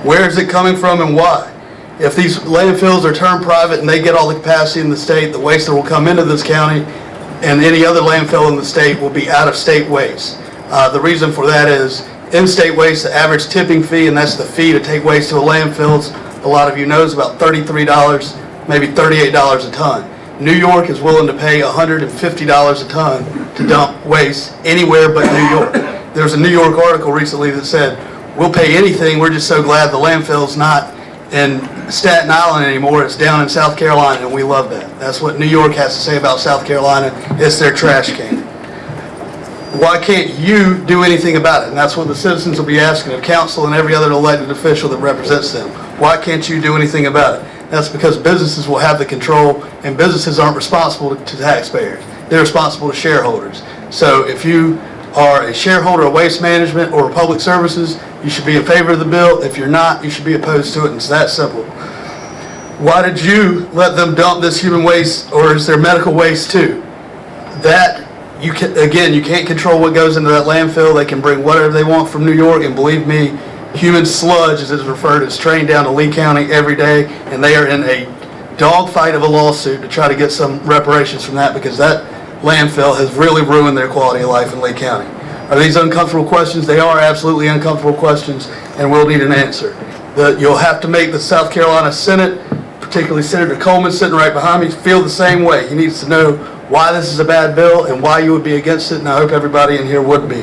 Where is it coming from and why? If these landfills are turned private and they get all the capacity in the state, the waste that will come into this county and any other landfill in the state will be out-of-state waste. The reason for that is in-state waste, the average tipping fee, and that's the fee to take waste to a landfill, a lot of you know, is about $33, maybe $38 a ton. New York is willing to pay $150 a ton to dump waste anywhere but New York. There was a New York article recently that said, "We'll pay anything, we're just so glad the landfill's not in Staten Island anymore, it's down in South Carolina," and we love that. That's what New York has to say about South Carolina. It's their trash can. Why can't you do anything about it? And that's what the citizens will be asking of council and every other elected official that represents them. Why can't you do anything about it? That's because businesses will have the control, and businesses aren't responsible to taxpayers. They're responsible to shareholders. So if you are a shareholder of Waste Management or Public Services, you should be in favor of the bill. If you're not, you should be opposed to it, and it's that simple. Why did you let them dump this human waste, or is there medical waste too? That, you can't control what goes into that landfill. They can bring whatever they want from New York, and believe me, human sludge, as it's referred, is trained down to Lee County every day, and they are in a dogfight of a lawsuit to try to get some reparations from that, because that landfill has really ruined their quality of life in Lee County. Are these uncomfortable questions? They are absolutely uncomfortable questions, and we'll need an answer. You'll have to make the South Carolina Senate, particularly Senator Coleman sitting right behind me, feel the same way. He needs to know why this is a bad bill and why you would be against it, and I hope everybody in here would be.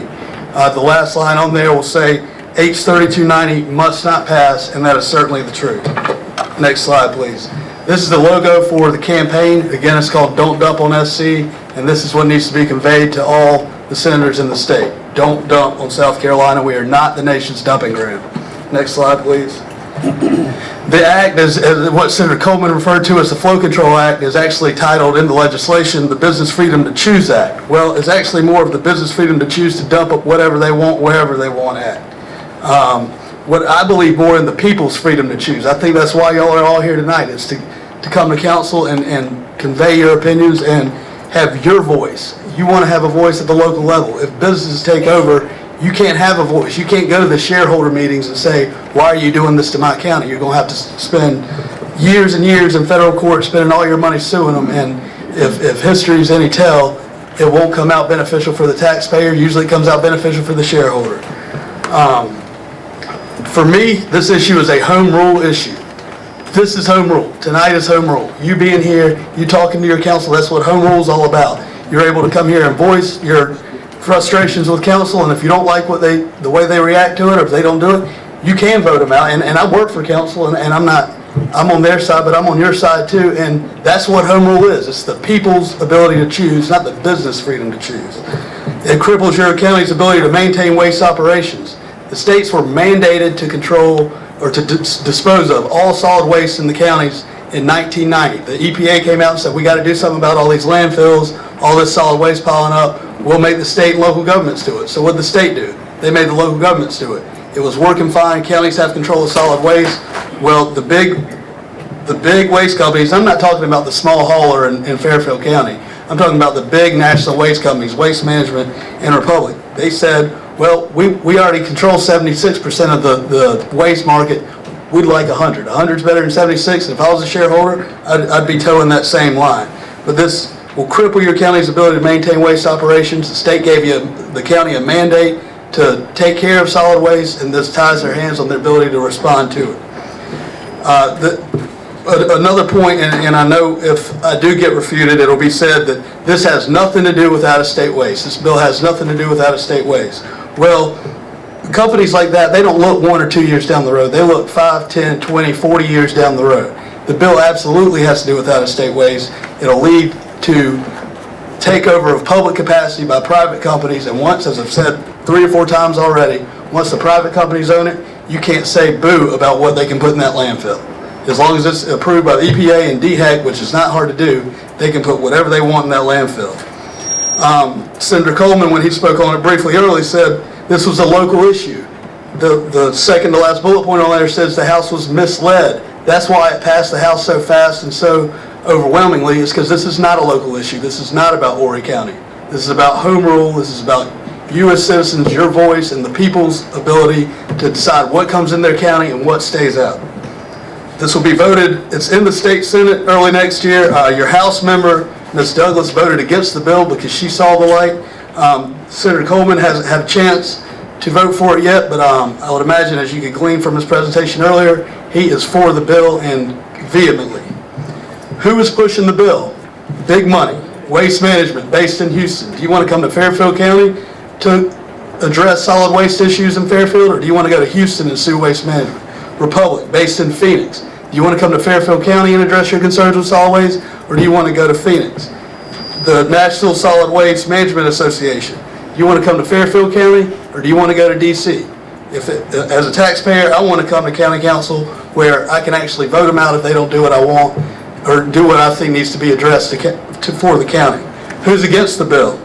The last line on there will say, H 3290 must not pass, and that is certainly the truth. Next slide, please. This is the logo for the campaign. Again, it's called "Don't Dump on SC," and this is what needs to be conveyed to all the senators in the state. Don't dump on South Carolina. We are not the nation's dumping ground. Next slide, please. The act, as what Senator Coleman referred to as the Flow Control Act, is actually titled in the legislation the Business Freedom to Choose Act. Well, it's actually more of the business freedom to choose to dump up whatever they want, wherever they want Act. What I believe more in the people's freedom to choose. I think that's why y'all are all here tonight, is to come to council and convey your opinions and have your voice. You want to have a voice at the local level. If businesses take over, you can't have a voice. You can't go to the shareholder meetings and say, "Why are you doing this to my county?" You're going to have to spend years and years in federal court spending all your money suing them, and if history's any tell, it won't come out beneficial for the taxpayer. Usually it comes out beneficial for the shareholder. For me, this issue is a home rule issue. This is home rule. Tonight is home rule. You being here, you talking to your council, that's what home rule is all about. You're able to come here and voice your frustrations with council, and if you don't like the way they react to it, or if they don't do it, you can vote them out. And I work for council, and I'm on their side, but I'm on your side too, and that's what home rule is. It's the people's ability to choose, not the business freedom to choose. It cripples your county's ability to maintain waste operations. The states were mandated to control or to dispose of all solid waste in the counties in 1990. The EPA came out and said, we got to do something about all these landfills, all this solid waste piling up. We'll make the state and local governments do it. So what did the state do? They made the local governments do it. It was working fine. Counties have control of solid waste. Well, the big waste companies, I'm not talking about the small hauler in Fairfield County. I'm talking about the big national waste companies, Waste Management and Republic. They said, well, we already control 76% of the waste market. We'd like 100. 100's better than 76, and if I was a shareholder, I'd be towing that same line. But this will cripple your county's ability to maintain waste operations. The state gave the county a mandate to take care of solid waste, and this ties their hands on their ability to respond to it. Another point, and I know if I do get refuted, it'll be said that this has nothing to do with out-of-state waste. This bill has nothing to do with out-of-state waste. Well, companies like that, they don't look 1 or 2 years down the road. They look 5, 10, 20, 40 years down the road. The bill absolutely has to do with out-of-state waste. It'll lead to takeover of public capacity by private companies, and once, as I've said 3 or 4 times already, once the private companies own it, you can't say boo about what they can put in that landfill. As long as it's approved by the EPA and DHEC, which is not hard to do, they can put whatever they want in that landfill. Senator Coleman, when he spoke on it briefly earlier, said this was a local issue. The second to last bullet point on there says the House was misled. That's why it passed the House so fast and so overwhelmingly, is because this is not a local issue. This is not about Horry County. This is about home rule. This is about you as citizens, your voice, and the people's ability to decide what comes in their county and what stays out. This will be voted, it's in the state Senate early next year. Your House member, Ms. Douglas, voted against the bill because she saw the light. Senator Coleman hasn't had a chance to vote for it yet, but I would imagine, as you could glean from his presentation earlier, he is for the bill and vehemently. Who is pushing the bill? Big money. Waste Management, based in Houston. Do you want to come to Fairfield County to address solid waste issues in Fairfield, or do you want to go to Houston and sue Waste Management? Republic, based in Phoenix. Do you want to come to Fairfield County and address your concerns with solid waste, or do you want to go to Phoenix? The National Solid Waste Management Association. Do you want to come to Fairfield County, or do you want to go to DC? As a taxpayer, I want to come to county council where I can actually vote them out if they don't do what I want or do what I think needs to be addressed for the county. Who's against the bill?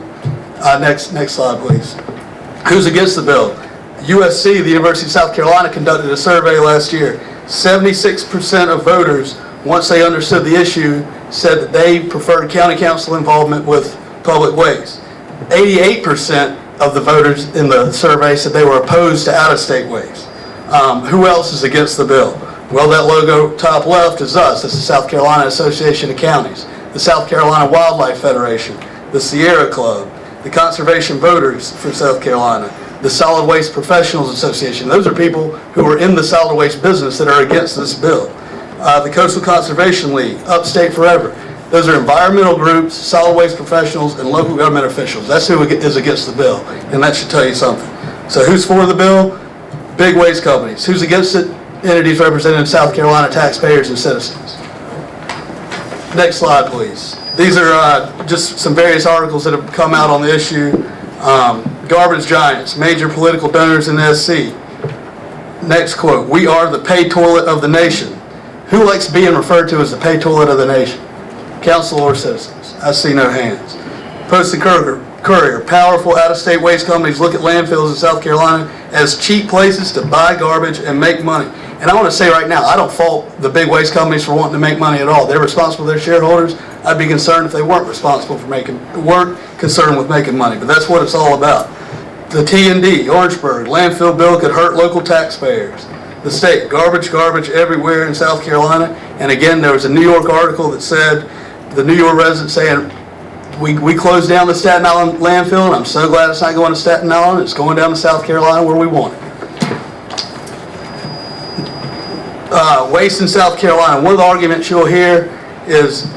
Next slide, please. Who's against the bill? USC, the University of South Carolina, conducted a survey last year. 76% of voters, once they understood the issue, said that they preferred county council involvement with public waste. 88% of the voters in the survey said they were opposed to out-of-state waste. Who else is against the bill? Well, that logo top left is us. This is South Carolina Association of Counties, the South Carolina Wildlife Federation, the Sierra Club, the Conservation Voters for South Carolina, the Solid Waste Professionals Association. Those are people who are in the solid waste business that are against this bill. The Coastal Conservation League, Upstate Forever. Those are environmental groups, solid waste professionals, and local government officials. That's who is against the bill, and that should tell you something. So who's for the bill? Big waste companies. Who's against it? Entities representing South Carolina taxpayers and citizens. Next slide, please. These are just some various articles that have come out on the issue. Garbage giants, major political donors in the SC. Next quote, "We are the pay toilet of the nation." Who likes being referred to as the pay toilet of the nation? Council or citizens? I see no hands. Post and Courier, powerful out-of-state waste companies look at landfills in South Carolina as cheap places to buy garbage and make money. And I want to say right now, I don't fault the big waste companies for wanting to make money at all. They're responsible for their shareholders. I'd be concerned if they weren't concerned with making money, but that's what it's all about. The T&D, Orangeburg, landfill bill could hurt local taxpayers. The state, garbage everywhere in South Carolina. And again, there was a New York article that said, the New York residents saying, we closed down the Staten Island landfill, and I'm so glad it's not going to Staten Island. It's going down to South Carolina where we want it. Waste in South Carolina. One of the arguments you'll hear is,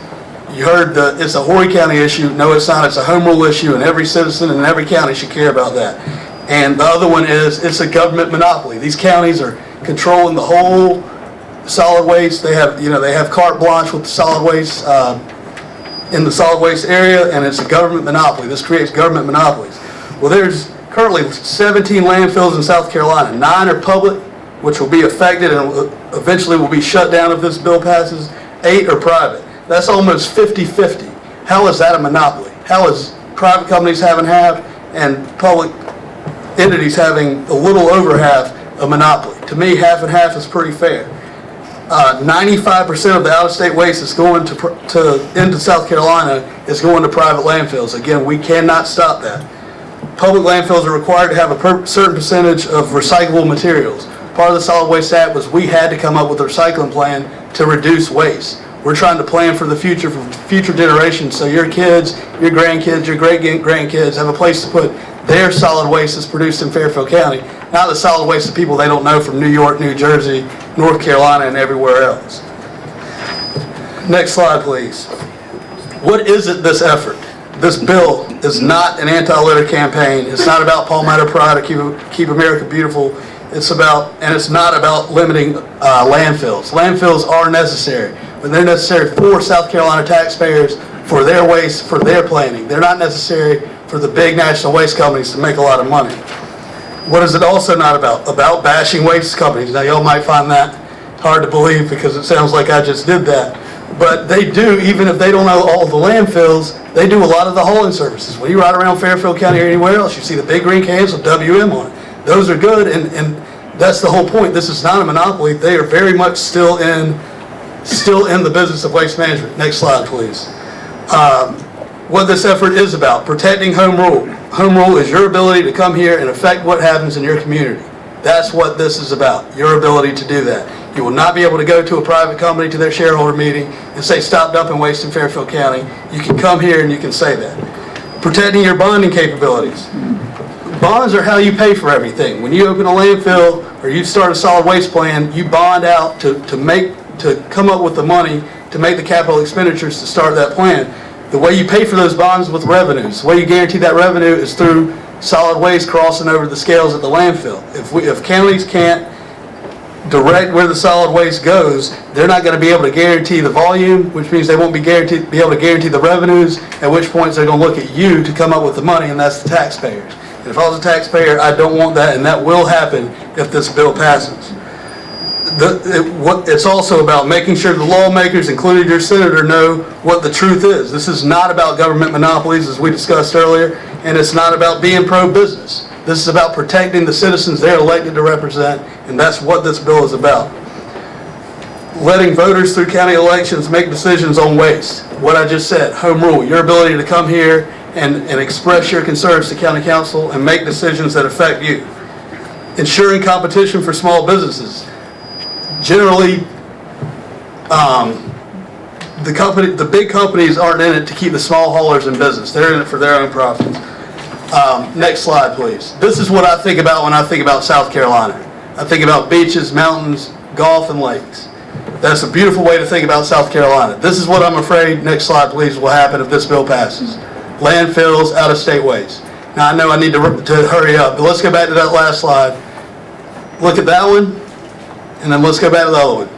you heard it's a Horry County issue. No, it's not. It's a home rule issue, and every citizen in every county should care about that. And the other one is, it's a government monopoly. These counties are controlling the whole solid waste. They have carte blanche with the solid waste in the solid waste area, and it's a government monopoly. This creates government monopolies. Well, there's currently 17 landfills in South Carolina. 9 are public, which will be affected and eventually will be shut down if this bill passes. 8 are private. That's almost 50-50. How is that a monopoly? How is private companies having half and public entities having a little over half a monopoly? To me, half and half is pretty fair. 95% of the out-of-state waste that's going into South Carolina is going to private landfills. Again, we cannot stop that. Public landfills are required to have a certain percentage of recyclable materials. Part of the Solid Waste Act was we had to come up with a recycling plan to reduce waste. We're trying to plan for the future, for future generations, so your kids, your grandkids, your great-grandkids have a place to put their solid waste that's produced in Fairfield County, not the solid waste of people they don't know from New York, New Jersey, North Carolina, and everywhere else. Next slide, please. What is it, this effort? This bill is not an anti-litter campaign. It's not about Palmetto Pride or Keep America Beautiful. It's not about limiting landfills. Landfills are necessary, but they're necessary for South Carolina taxpayers, for their waste, for their planning. They're not necessary for the big national waste companies to make a lot of money. What is it also not about? About bashing waste companies. Now, y'all might find that hard to believe because it sounds like I just did that. But they do, even if they don't know all the landfills, they do a lot of the hauling services. When you ride around Fairfield County or anywhere else, you see the big green cans with WM on it. Those are good, and that's the whole point. This is not a monopoly. They are very much still in the business of waste management. Next slide, please. What this effort is about, protecting home rule. Home rule is your ability to come here and affect what happens in your community. That's what this is about, your ability to do that. You will not be able to go to a private company to their shareholder meeting and say, stop dumping waste in Fairfield County. You can come here and you can say that. Protecting your bonding capabilities. Bonds are how you pay for everything. When you open a landfill or you start a solid waste plan, you bond out to come up with the money to make the capital expenditures to start that plan. The way you pay for those bonds with revenues. The way you guarantee that revenue is through solid waste crossing over the scales at the landfill. If counties can't direct where the solid waste goes, they're not going to be able to guarantee the volume, which means they won't be able to guarantee the revenues, at which point they're going to look at you to come up with the money, and that's the taxpayers. And if I was a taxpayer, I don't want that, and that will happen if this bill passes. It's also about making sure the lawmakers, including your senator, know what the truth is. This is not about government monopolies, as we discussed earlier, and it's not about being pro-business. This is about protecting the citizens they're elected to represent, and that's what this bill is about. Letting voters through county elections make decisions on waste. What I just said, home rule, your ability to come here and express your concerns to county council and make decisions that affect you. Ensuring competition for small businesses. Generally, the big companies aren't in it to keep the small haulers in business. They're in it for their own profits. Next slide, please. This is what I think about when I think about South Carolina. I think about beaches, mountains, golf, and lakes. That's a beautiful way to think about South Carolina. This is what I'm afraid, next slide, please, will happen if this bill passes. Landfills, out-of-state waste. Now, I know I need to hurry up, but let's go back to that last slide. Look at that one, and then let's go back to the other one.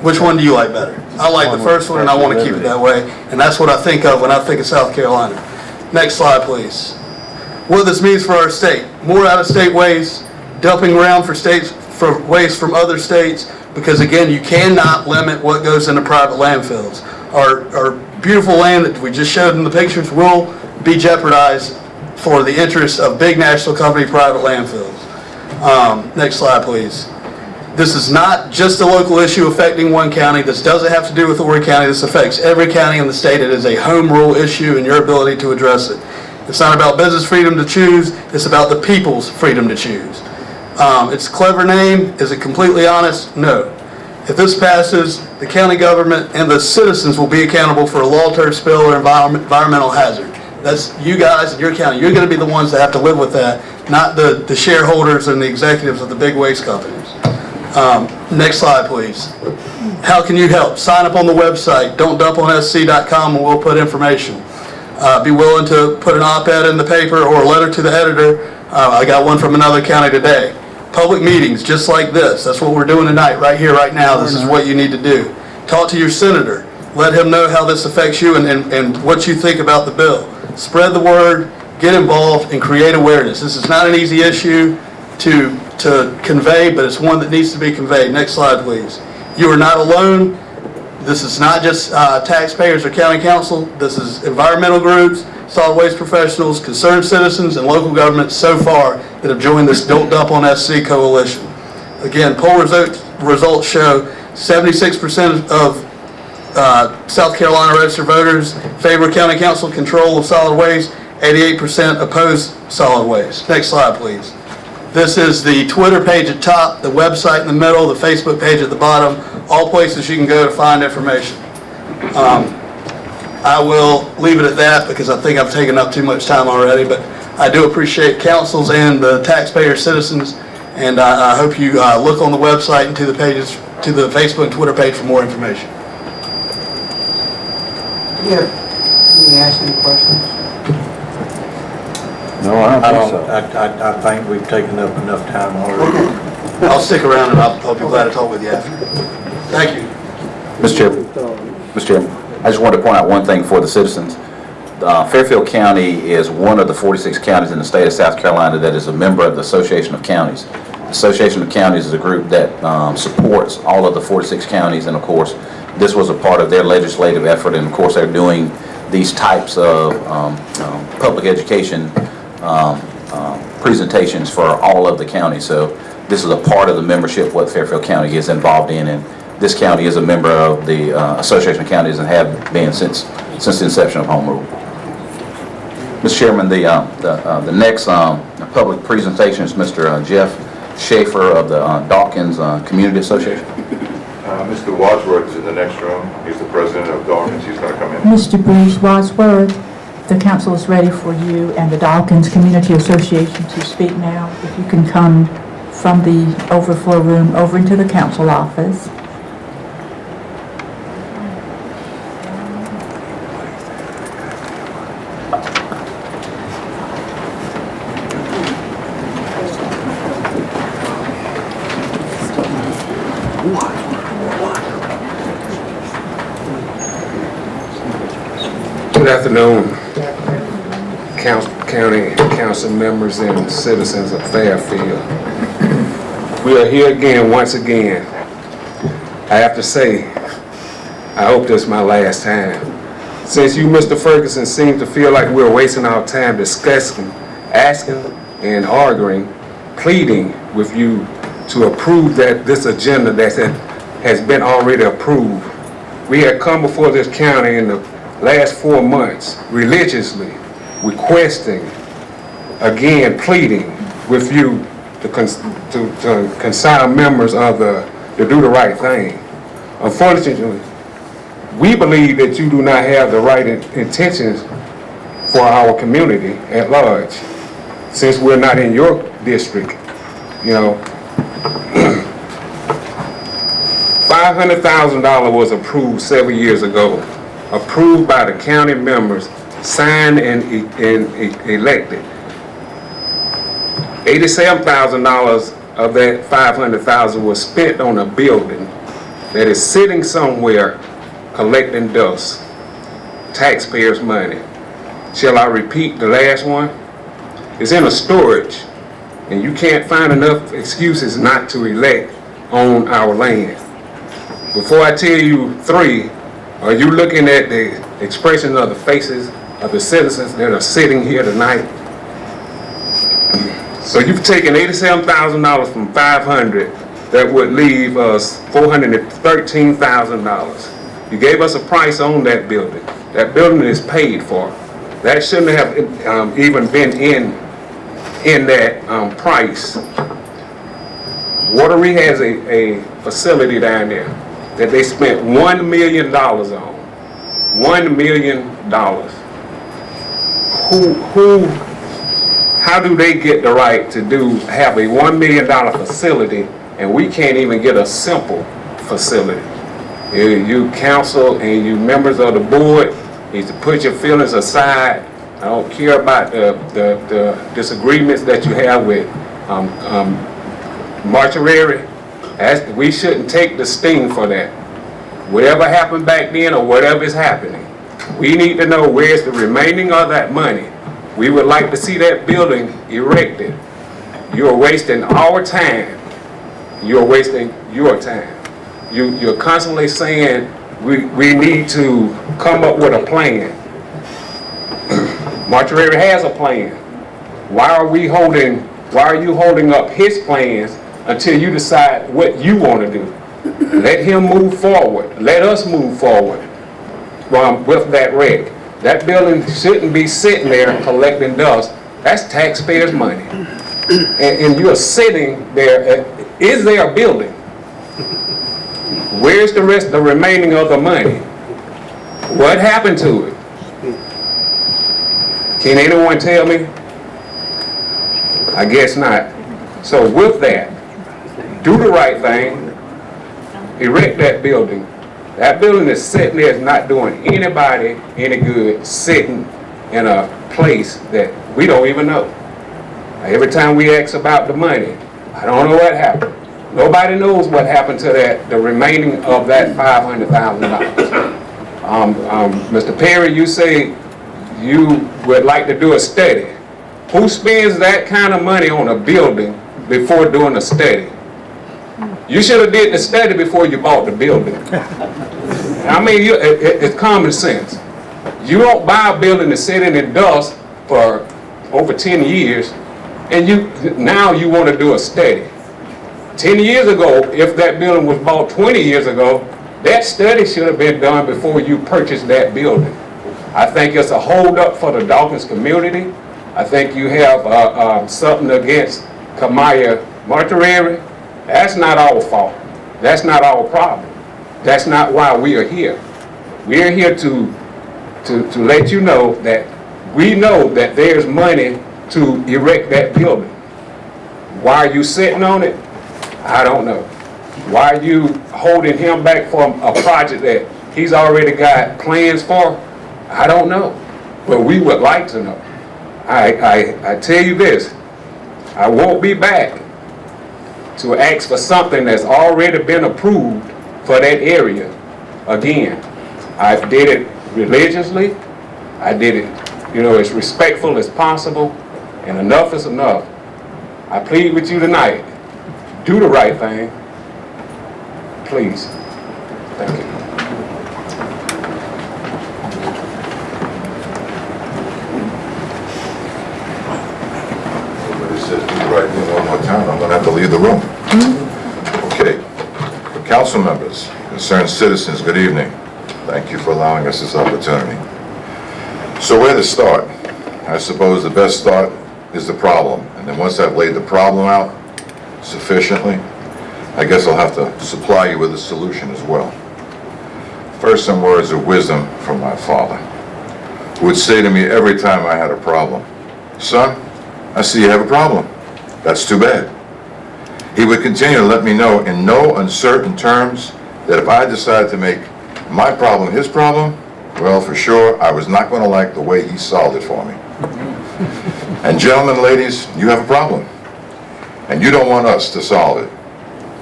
Which one do you like better? I like the first one, and I want to keep it that way, and that's what I think of when I think of South Carolina. Next slide, please. What this means for our state. More out-of-state waste, dumping around for waste from other states, because again, you cannot limit what goes into private landfills. Our beautiful land that we just showed in the pictures will be jeopardized for the interests of big national company private landfills. Next slide, please. This is not just a local issue affecting one county. This doesn't have to do with Horry County. This affects every county in the state. It is a home rule issue and your ability to address it. It's not about business freedom to choose. It's about the people's freedom to choose. It's a clever name. Is it completely honest? No. If this passes, the county government and the citizens will be accountable for a law-turf spill or environmental hazard. That's you guys in your county. You're going to be the ones that have to live with that, not the shareholders and the executives of the big waste companies. Next slide, please. How can you help? Sign up on the website, don'tdumponSC.com, and we'll put information. Be willing to put an op-ed in the paper or a letter to the editor. I got one from another county today. Public meetings just like this. That's what we're doing tonight, right here, right now. This is what you need to do. Talk to your senator. Let him know how this affects you and what you think about the bill. Spread the word, get involved, and create awareness. This is not an easy issue to convey, but it's one that needs to be conveyed. Next slide, please. You are not alone. This is not just taxpayers or county council. This is environmental groups, solid waste professionals, concerned citizens, and local governments so far that have joined this Don't Dump on SC coalition. Again, poll results show 76% of South Carolina registered voters favor county council control of solid waste, 88% oppose solid waste. Next slide, please. This is the Twitter page at top, the website in the middle, the Facebook page at the bottom, all places you can go to find information. I will leave it at that because I think I've taken up too much time already, but I do appreciate councils and the taxpayer citizens, and I hope you look on the website and to the pages, to the Facebook and Twitter page for more information. Yeah, can you ask any questions? No, I think we've taken up enough time already. I'll stick around and I'll be glad to talk with you after. Thank you. Mr. Chairman, I just wanted to point out one thing for the citizens. Fairfield County is one of the 46 counties in the state of South Carolina that is a member of the Association of Counties. The Association of Counties is a group that supports all of the 46 counties, and of course, this was a part of their legislative effort, and of course, they're doing these types of public education presentations for all of the counties. So this is a part of the membership what Fairfield County is involved in, and this county is a member of the Association of Counties and have been since the inception of Home Rule. Mr. Chairman, the next public presentation is Mr. Jeff Schaefer of the Dawkins Community Association. Mr. Wadsworth is in the next room. He's the president of Dawkins. He's going to come in. Mr. Bruce Wadsworth, the council is ready for you and the Dawkins Community Association to speak now. If you can come from the overflow room over into the council office. Good afternoon, county council members and citizens of Fairfield. We are here again, once again. I have to say, I hope this is my last time. Since you, Mr. Ferguson, seem to feel like we're wasting our time discussing, asking, and arguing, pleading with you to approve this agenda that has been already approved. We have come before this county in the last 4 months religiously requesting, again pleading with you to consign members of to do the right thing. Unfortunately, we believe that you do not have the right intentions for our community at large, since we're not in your district. You know, $500,000 was approved several years ago, approved by the county members, signed and elected. $87,000 of that $500,000 was spent on a building that is sitting somewhere collecting dust, taxpayers' money. Shall I repeat the last one? It's in a storage, and you can't find enough excuses not to elect on our land. Before I tell you three, are you looking at the expression of the faces of the citizens that are sitting here tonight? So you've taken $87,000 from $500, that would leave us $413,000. You gave us a price on that building. That building is paid for. That shouldn't have even been in that price. Watery has a facility down there that they spent $1 million on. $1 million. How do they get the right to have a $1 million facility and we can't even get a simple facility? You council and you members of the board need to put your feelings aside. I don't care about the disagreements that you have with mortuary. We shouldn't take the sting for that. Whatever happened back then or whatever is happening, we need to know where's the remaining of that money. We would like to see that building erected. You're wasting our time. You're wasting your time. You're constantly saying we need to come up with a plan. Mortuary has a plan. Why are you holding up his plans until you decide what you want to do? Let him move forward. Let us move forward with that wreck. That building shouldn't be sitting there collecting dust. That's taxpayers' money. And you're sitting there. Is there a building? Where's the remaining of the money? What happened to it? Can anyone tell me? I guess not. So with that, do the right thing, erect that building. That building is sitting there, is not doing anybody any good, sitting in a place that we don't even know. Every time we ask about the money, I don't know what happened. Nobody knows what happened to that, the remaining of that $500,000. Mr. Perry, you say you would like to do a study. Who spends that kind of money on a building before doing a study? You should have did the study before you bought the building. I mean, it's common sense. You don't buy a building that's sitting in dust for over 10 years, and now you want to do a study. 10 years ago, if that building was bought 20 years ago, that study should have been done before you purchased that building. I think it's a holdup for the Dawkins community. I think you have something against Kamaya Mortuary. That's not our fault. That's not our problem. That's not why we are here. We are here to let you know that we know that there's money to erect that building. Why are you sitting on it? I don't know. Why are you holding him back from a project that he's already got plans for? I don't know. But we would like to know. I tell you this, I won't be back to ask for something that's already been approved for that area again. I did it religiously. I did it, as respectful as possible, and enough is enough. I plead with you tonight, do the right thing, please. Thank you. Somebody says do the right thing one more time, I'm gonna have to leave the room. Okay. Council members, concerned citizens, good evening. Thank you for allowing us this opportunity. So where to start? I suppose the best start is the problem. And then once I've laid the problem out sufficiently, I guess I'll have to supply you with a solution as well. First, some words of wisdom from my father, who would say to me every time I had a problem, "Son, I see you have a problem. That's too bad." He would continue to let me know in no uncertain terms that if I decided to make my problem his problem, well, for sure, I was not going to like the way he solved it for me. And gentlemen, ladies, you have a problem. And you don't want us to solve it.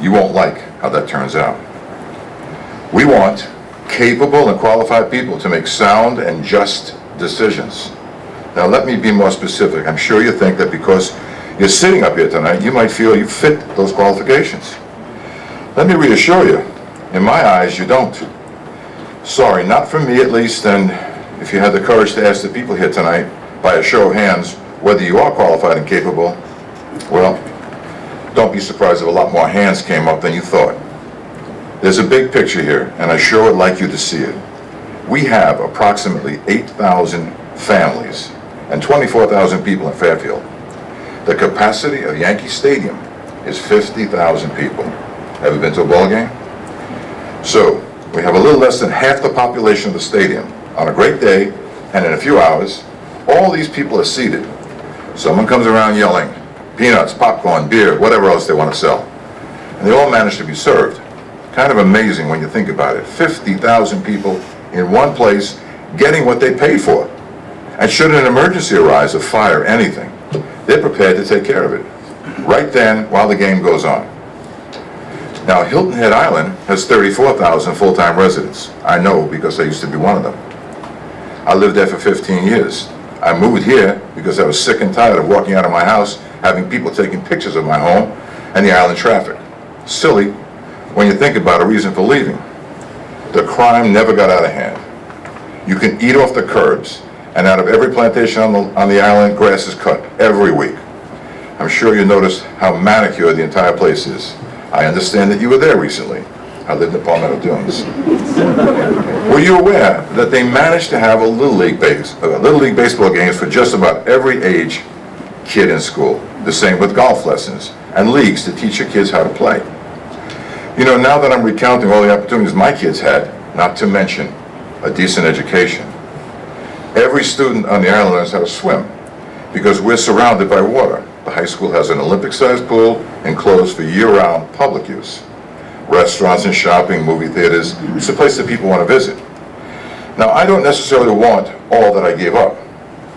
You won't like how that turns out. We want capable and qualified people to make sound and just decisions. Now, let me be more specific. I'm sure you think that because you're sitting up here tonight, you might feel you fit those qualifications. Let me reassure you, in my eyes, you don't. Sorry, not from me at least, and if you had the courage to ask the people here tonight, by a show of hands, whether you are qualified and capable, well, don't be surprised if a lot more hands came up than you thought. There's a big picture here, and I sure would like you to see it. We have approximately 8,000 families and 24,000 people in Fairfield. The capacity of Yankee Stadium is 50,000 people. Ever been to a ball game? So, we have a little less than half the population of the stadium. On a great day, and in a few hours, all these people are seated. Someone comes around yelling, peanuts, popcorn, beer, whatever else they want to sell. And they all manage to be served. Kind of amazing when you think about it. 50,000 people in one place getting what they paid for. And should an emergency arise, a fire, anything, they're prepared to take care of it. Right then, while the game goes on. Now, Hilton Head Island has 34,000 full-time residents. I know because I used to be one of them. I lived there for 15 years. I moved here because I was sick and tired of walking out of my house, having people taking pictures of my home and the island traffic. Silly when you think about a reason for leaving. The crime never got out of hand. You can eat off the curbs, and out of every plantation on the island, grass is cut every week. I'm sure you noticed how manicured the entire place is. I understand that you were there recently. I lived in Palmetto Dunes. Were you aware that they managed to have a Little League baseball games for just about every age kid in school? The same with golf lessons and leagues to teach your kids how to play. You know, now that I'm recounting all the opportunities my kids had, not to mention a decent education. Every student on the island learns how to swim because we're surrounded by water. The high school has an Olympic-sized pool enclosed for year-round public use. Restaurants and shopping, movie theaters, it's a place that people want to visit. Now, I don't necessarily want all that I gave up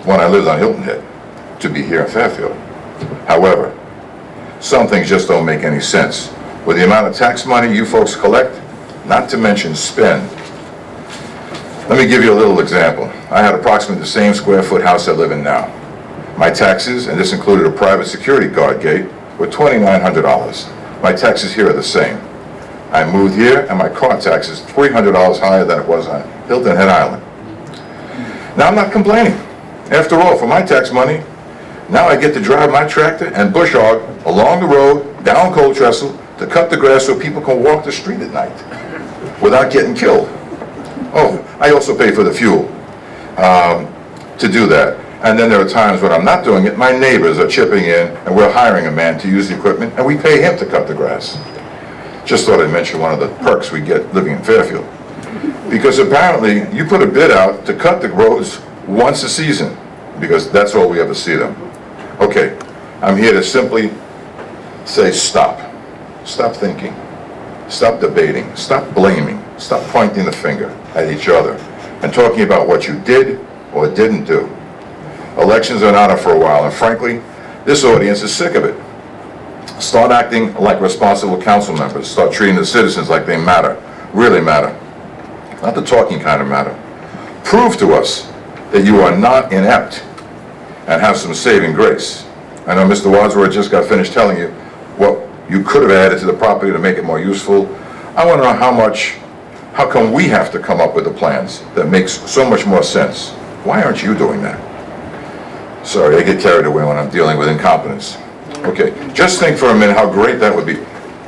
when I lived on Hilton Head to be here in Fairfield. However, some things just don't make any sense. With the amount of tax money you folks collect, not to mention spend. Let me give you a little example. I had approximately the same square foot house I live in now. My taxes, and this included a private security guard gate, were $2,900. My taxes here are the same. I moved here and my car tax is $300 higher than it was on Hilton Head Island. Now, I'm not complaining. After all, for my tax money, now I get to drive my tractor and bush hog along the road, down Cold Trestle, to cut the grass so people can walk the street at night without getting killed. Oh, I also pay for the fuel to do that. And then there are times when I'm not doing it, my neighbors are chipping in and we're hiring a man to use the equipment and we pay him to cut the grass. Just thought I'd mention one of the perks we get living in Fairfield. Because apparently you put a bid out to cut the roads once a season because that's all we ever see them. Okay, I'm here to simply say stop. Stop thinking. Stop debating. Stop blaming. Stop pointing the finger at each other and talking about what you did or didn't do. Elections are not for a while, and frankly, this audience is sick of it. Start acting like responsible council members. Start treating the citizens like they matter, really matter. Not the talking kind of matter. Prove to us that you are not inept and have some saving grace. I know Mr. Wadsworth just got finished telling you what you could have added to the property to make it more useful. I want to know how come we have to come up with the plans that makes so much more sense? Why aren't you doing that? Sorry, I get carried away when I'm dealing with incompetence. Okay, just think for a minute how great that would be,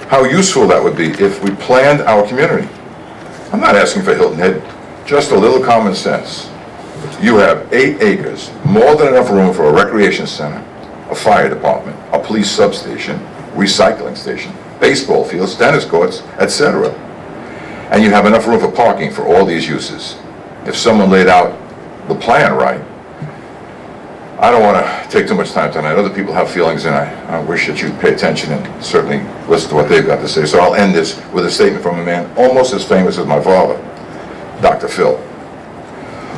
how useful that would be if we planned our community. I'm not asking for Hilton Head, just a little common sense. You have 8 acres, more than enough room for a recreation center, a fire department, a police substation, recycling station, baseball fields, tennis courts, etc. And you have enough room for parking for all these uses. If someone laid out the plan right, I don't want to take too much time tonight. Other people have feelings, and I wish that you'd pay attention and certainly listen to what they've got to say. So I'll end this with a statement from a man almost as famous as my father, Dr. Phil,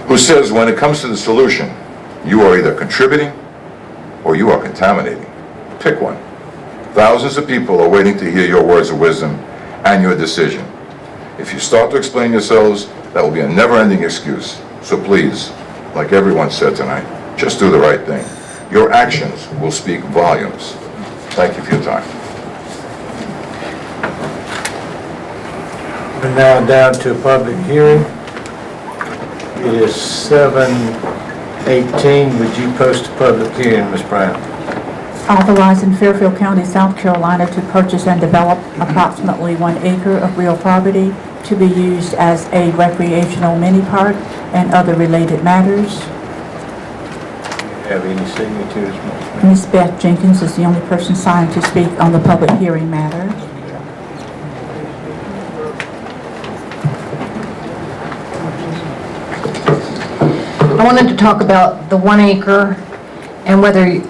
who says, when it comes to the solution, you are either contributing or you are contaminating. Pick one. Thousands of people are waiting to hear your words of wisdom and your decision. If you start to explain yourselves, that will be a never-ending excuse. So please, like everyone said tonight, just do the right thing. Your actions will speak volumes. Thank you for your time. We're now down to a public hearing. It is 7:18. Would you post a public hearing, Ms. Brown? Authorizing Fairfield County, South Carolina to purchase and develop approximately 1 acre of real property to be used as a recreational mini park and other related matters. Have any signatures? Ms. Beth Jenkins is the only person signed to speak on the public hearing matter. I wanted to talk about the 1 acre and whether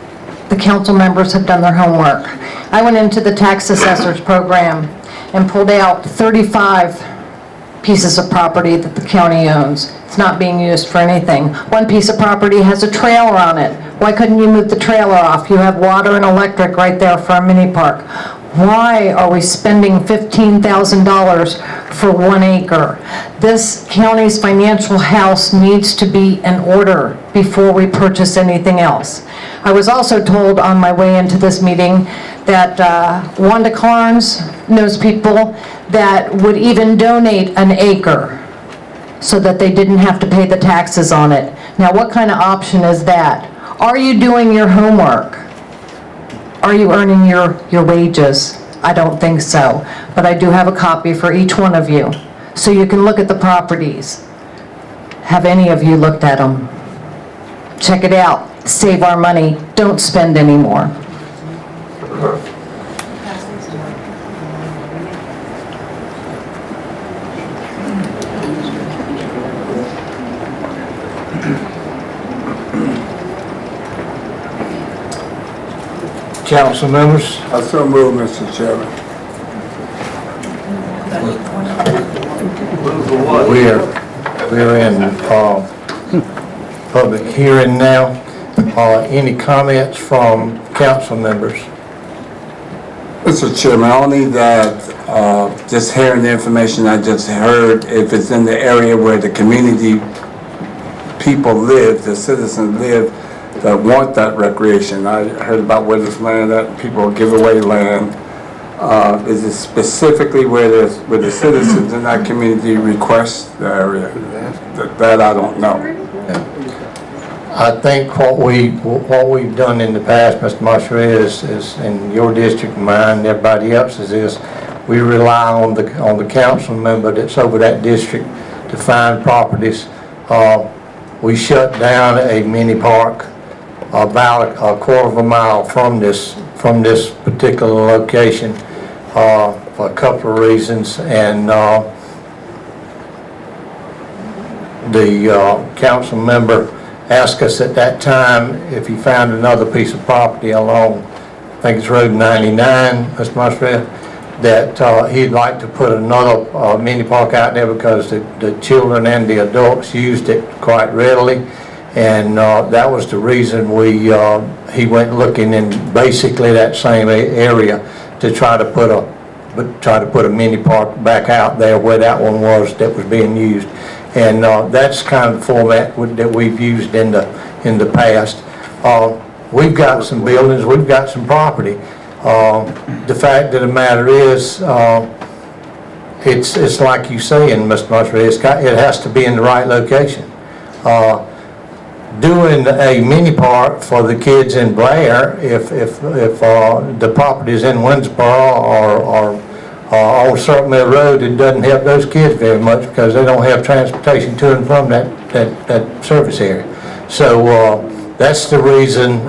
the council members have done their homework. I went into the tax assessors program and pulled out 35 pieces of property that the county owns. It's not being used for anything. One piece of property has a trailer on it. Why couldn't you move the trailer off? You have water and electric right there for a mini park. Why are we spending $15,000 for 1 acre? This county's financial house needs to be in order before we purchase anything else. I was also told on my way into this meeting that Wanda Carnes knows people that would even donate an acre so that they didn't have to pay the taxes on it. Now, what kind of option is that? Are you doing your homework? Are you earning your wages? I don't think so, but I do have a copy for each one of you, so you can look at the properties. Have any of you looked at them? Check it out. Save our money. Don't spend anymore. council members. I so move, Mr. Chairman. We're in public hearing now. Any comments from council members? Mr. Chairman, only that, just hearing the information I just heard, if it's in the area where the community people live, the citizens live, that want that recreation. I heard about where this land, that people give away land. Is it specifically where the citizens in that community request the area? That I don't know. I think what we've done in the past, Mr. Marshall, is in your district, mine, and everybody else's, is we rely on the council member that's over that district to find properties. We shut down a mini park about a quarter of a mile from this particular location for a couple of reasons, and the council member asked us at that time if he found another piece of property along, I think it's Road 99, Mr. Musgrave, that he'd like to put another mini park out there because the children and the adults used it quite readily, and that was the reason he went looking in basically that same area to try to put a mini park back out there where that one was that was being used. And that's kind of the format that we've used in the past. We've got some buildings, we've got some property. The fact of the matter is, it's like you say, in Mr. Musgrave, it has to be in the right location. Doing a mini park for the kids in Blair, if the property's in Winsboro or on Circle Mill Road, it doesn't help those kids very much because they don't have transportation to and from that service area. So that's the reason.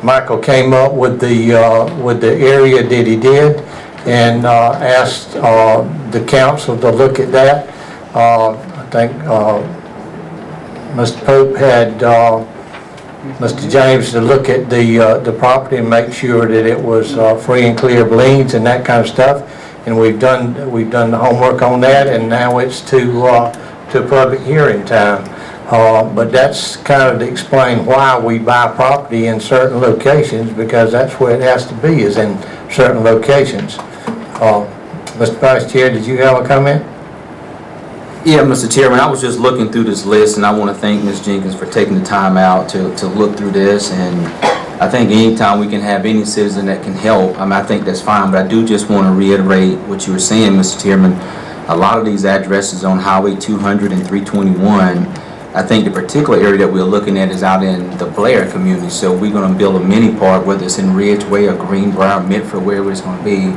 Michael came up with the area that he did, and asked the council to look at that. I think Mr. Pope had Mr. James to look at the property and make sure that it was free and clear of liens and that kind of stuff. And we've done the homework on that, and now it's to public hearing time. But that's kind of to explain why we buy property in certain locations, because that's where it has to be, is in certain locations. Mr. Vice Chair, did you have a comment? Yeah, Mr. Chairman, I was just looking through this list, and I want to thank Ms. Jenkins for taking the time out to look through this. And I think anytime we can have any citizen that can help, I think that's fine. But I do just want to reiterate what you were saying, Mr. Chairman. A lot of these addresses on Highway 200 and 321, I think the particular area that we're looking at is out in the Blair community. So we're going to build a mini park, whether it's in Ridgeway or Greenbrier, Mitford, wherever it's going to be.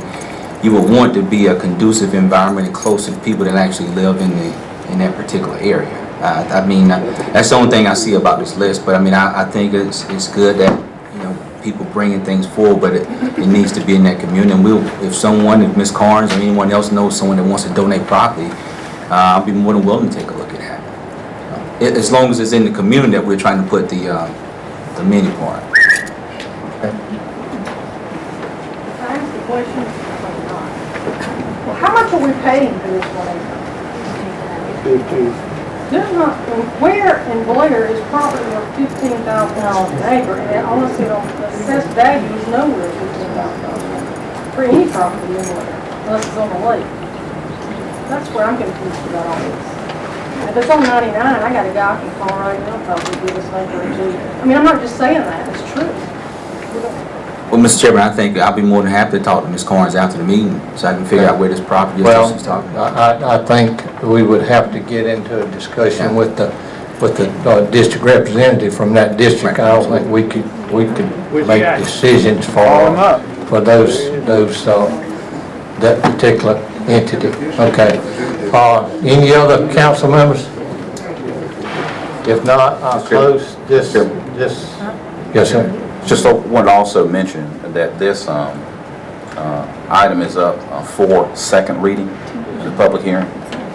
You would want to be a conducive environment and close to people that actually live in that particular area. That's the only thing I see about this list. But I think it's good that people bringing things forward, but it needs to be in that community. And if Ms. Carnes or anyone else knows someone that wants to donate property, I'll be more than willing to take a look at that. As long as it's in the community that we're trying to put the mini park. How much are we paying for this one? There's not, where in Blair is property of $15,000 an acre, and honestly, the assessed value is nowhere $15,000 for any property in Blair, unless it's on the lake. That's where I'm confused about all this. If it's on 99, I got a guy I can call right now, probably give us an acre or two. I'm not just saying that, it's true. Well, Mr. Chairman, I think I'll be more than happy to talk to Ms. Carnes after the meeting so I can figure out where this property is that she's talking about. I think we would have to get into a discussion with the district representative from that district. I don't think we could make decisions for that particular entity. Okay. Any other council members? If not, I'll close this. Yes, sir. Just want to also mention that this item is up for second reading in the public hearing.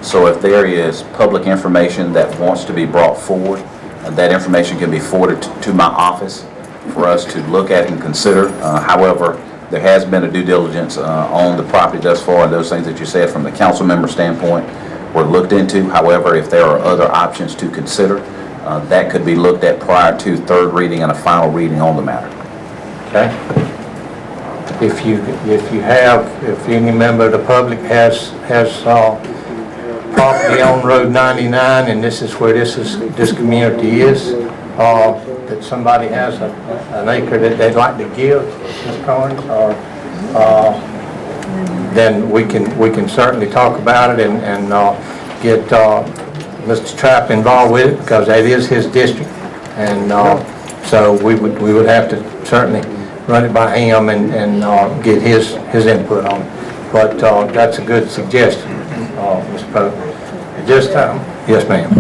So if there is public information that wants to be brought forward, that information can be forwarded to my office for us to look at and consider. However, there has been a due diligence on the property thus far, and those things that you said from the council member standpoint were looked into. However, if there are other options to consider, that could be looked at prior to third reading and a final reading on the matter. Okay? If any member of the public has property on Road 99, and this is where this community is, that somebody has an acre that they'd like to give, Ms. Carnes, or then we can certainly talk about it and get Mr. Trapp involved with it, because that is his district, and so we would have to certainly run it by him and get his input on it. But that's a good suggestion, Mr. Pope. At this time, yes, ma'am.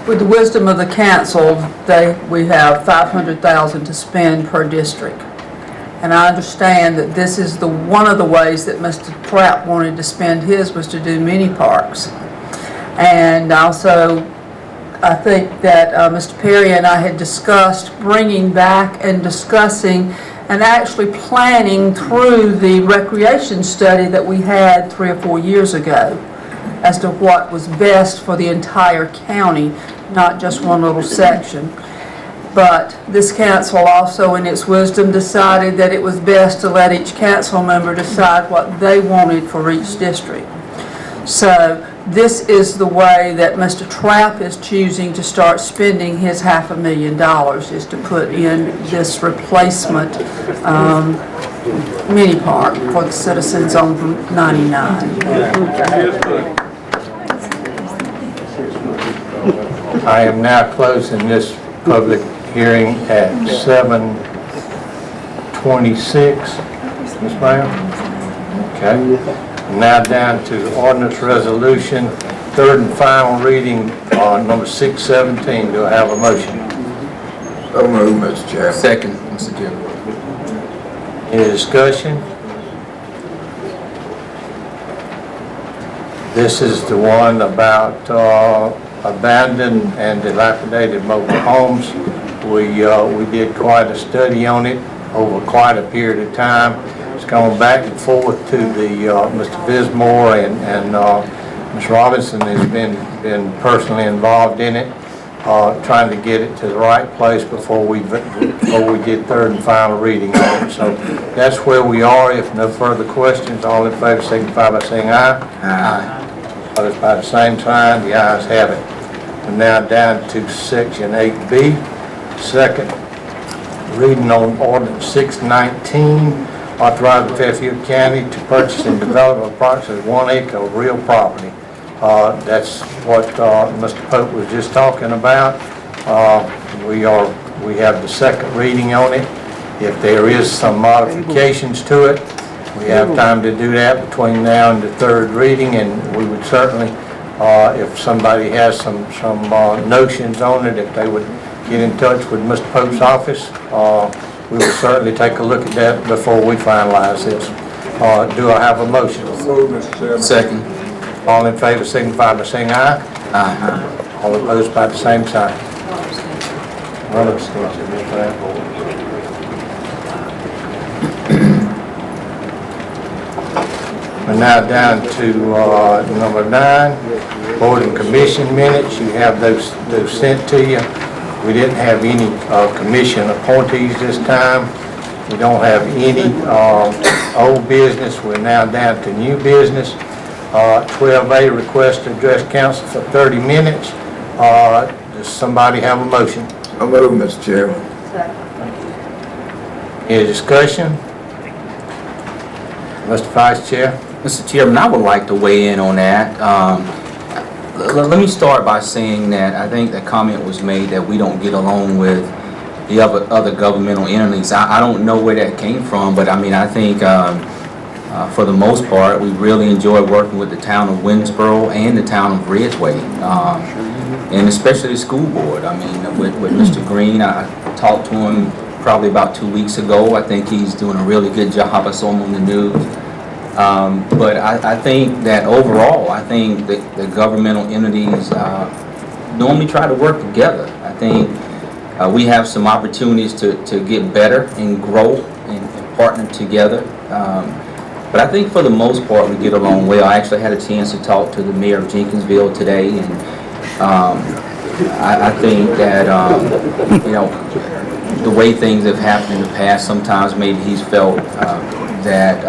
With the wisdom of the council, we have $500,000 to spend per district. And I understand that this is one of the ways that Mr. Trapp wanted to spend his was to do mini parks. And also, I think that Mr. Perry and I had discussed bringing back and discussing and actually planning through the recreation study that we had 3 or 4 years ago as to what was best for the entire county, not just one little section. But this council also, in its wisdom, decided that it was best to let each council member decide what they wanted for each district. So this is the way that Mr. Trapp is choosing to start spending his $500,000, is to put in this replacement mini park for the citizens on 99. I am now closing this public hearing at 7:26. Ms. Brown? Okay. Now down to ordinance resolution, third and final reading on number 617. Do I have a motion? So moved, Mr. Chairman. Second, Mr. Chairman. Any discussion? This is the one about abandoned and dilapidated mobile homes. We did quite a study on it over quite a period of time. It's gone back and forth to the Mr. Bismore and Ms. Robinson has been personally involved in it, trying to get it to the right place before we get third and final reading on it. So that's where we are. If no further questions, all in favor signify by saying aye. Aye. Opposed by the same sign. The ayes have it. We're now down to section 8B, second reading on ordinance 619, authorizing Fairfield County to purchase and develop approximately 1 acre of real property. That's what Mr. Pope was just talking about. We have the second reading on it. If there is some modifications to it, we have time to do that between now and the third reading, and we would certainly, if somebody has some notions on it, if they would get in touch with Mr. Pope's office, we will certainly take a look at that before we finalize this. Do I have a motion? Mr. Chairman. Second. All in favor signify by saying aye. Aye. All opposed by the same sign. One abstention. We're now down to number 9, board and commission minutes. You have those sent to you. We didn't have any commission appointees this time. We don't have any old business. We're now down to new business. 12A, request to address council for 30 minutes. Does somebody have a motion? So moved, Mr. Chairman. Any discussion? Mr. Vice Chair? Mr. Chairman, I would like to weigh in on that. Let me start by saying that I think that comment was made that we don't get along with the other governmental entities. I don't know where that came from, but I mean, I think for the most part, we really enjoy working with the town of Winsboro and the town of Ridgeway, and especially the school board. I mean, with Mr. Green, I talked to him probably about 2 weeks ago. I think he's doing a really good job. I saw him on the news. But I think that overall, I think that the governmental entities normally try to work together. I think we have some opportunities to get better and grow and partner together. But I think for the most part we get along well. I actually had a chance to talk to the mayor of Jenkinsville today, and I think that you know, the way things have happened in the past, sometimes maybe he's felt that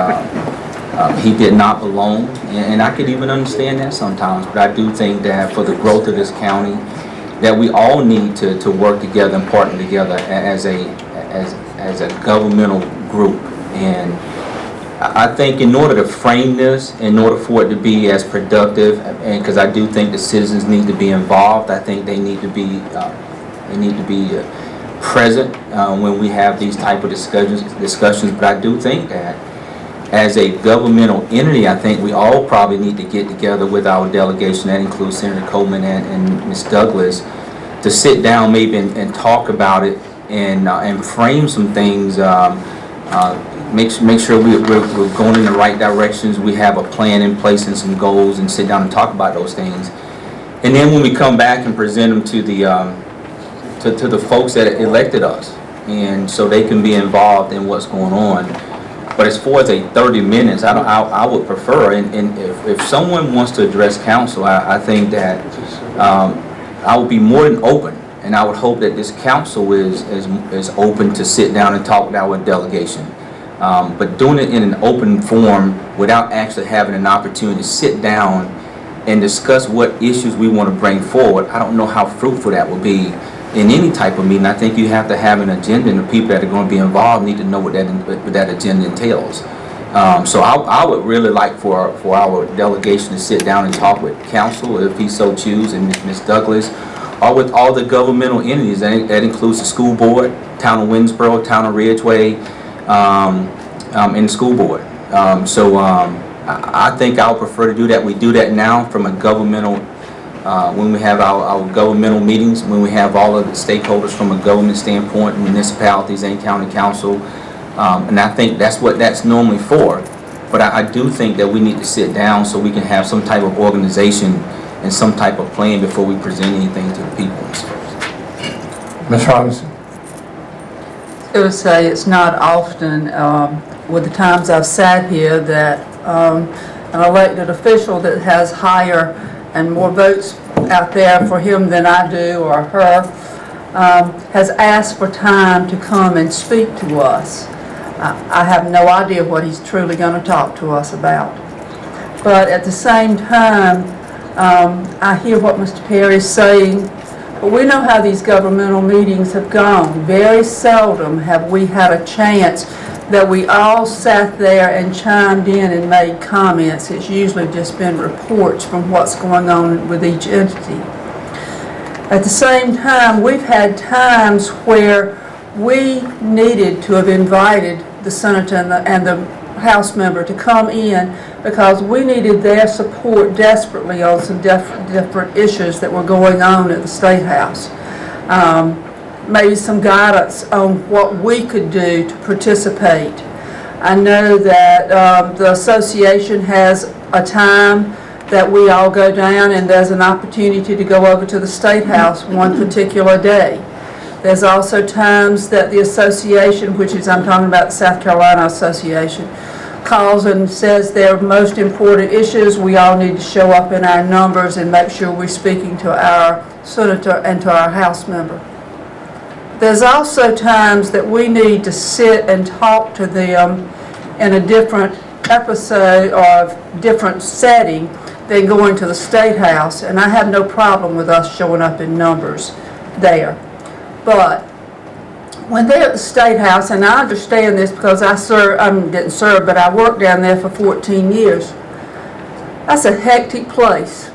he did not belong, and I could even understand that sometimes. But I do think that for the growth of this county, that we all need to work together and partner together as a governmental group. And I think in order to frame this, in order for it to be as productive, and because I do think the citizens need to be involved, I think they need to be present when we have these type of discussions. But I do think that as a governmental entity, I think we all probably need to get together with our delegation, that includes Senator Coleman and Ms. Douglas, to sit down maybe and talk about it and frame some things. Make sure we're going in the right directions. We have a plan in place and some goals, and sit down and talk about those things. And then when we come back and present them to the folks that elected us, and so they can be involved in what's going on. But as far as a 30 minutes, I would prefer, and if someone wants to address council, I think that I would be more than open, and I would hope that this council is open to sit down and talk with our delegation. But doing it in an open forum without actually having an opportunity to sit down and discuss what issues we want to bring forward, I don't know how fruitful that will be in any type of meeting. I think you have to have an agenda, and the people that are going to be involved need to know what that agenda entails. So I would really like for our delegation to sit down and talk with council, if he so choose, and Ms. Douglas, or with all the governmental entities. That includes the school board, town of Winsboro, town of Ridgeway, and the school board. I think I would prefer to do that. We do that now from a governmental, when we have our governmental meetings, when we have all of the stakeholders from a government standpoint, municipalities and county council, and I think that's what that's normally for. But I do think that we need to sit down so we can have some type of organization and some type of plan before we present anything to the people. Ms. Robinson? I would say it's not often, with the times I've sat here, that an elected official that has higher and more votes out there for him than I do or her has asked for time to come and speak to us. I have no idea what he's truly going to talk to us about. But at the same time, I hear what Mr. Perry is saying, but we know how these governmental meetings have gone. Very seldom have we had a chance that we all sat there and chimed in and made comments. It's usually just been reports from what's going on with each entity. At the same time, we've had times where we needed to have invited the senator and the House member to come in because we needed their support desperately on some different issues that were going on at the State House. Maybe some guidance on what we could do to participate. I know that the association has a time that we all go down and there's an opportunity to go over to the State House one particular day. There's also times that the association, which is, I'm talking about the South Carolina Association, calls and says their most important issues. We all need to show up in our numbers and make sure we're speaking to our senator and to our House member. There's also times that we need to sit and talk to them in a different episode or different setting than going to the State House, and I have no problem with us showing up in numbers there. But when they're at the State House, and I understand this because didn't serve, but I worked down there for 14 years. That's a hectic place.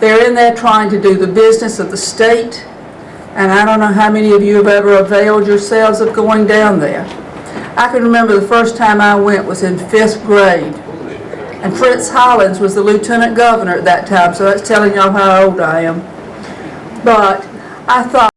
They're in there trying to do the business of the state, and I don't know how many of you have ever availed yourselves of going down there. I can remember the first time I went was in 5th grade, and Prince Hollins was the lieutenant governor at that time, so that's telling y'all how old I am. But I thought,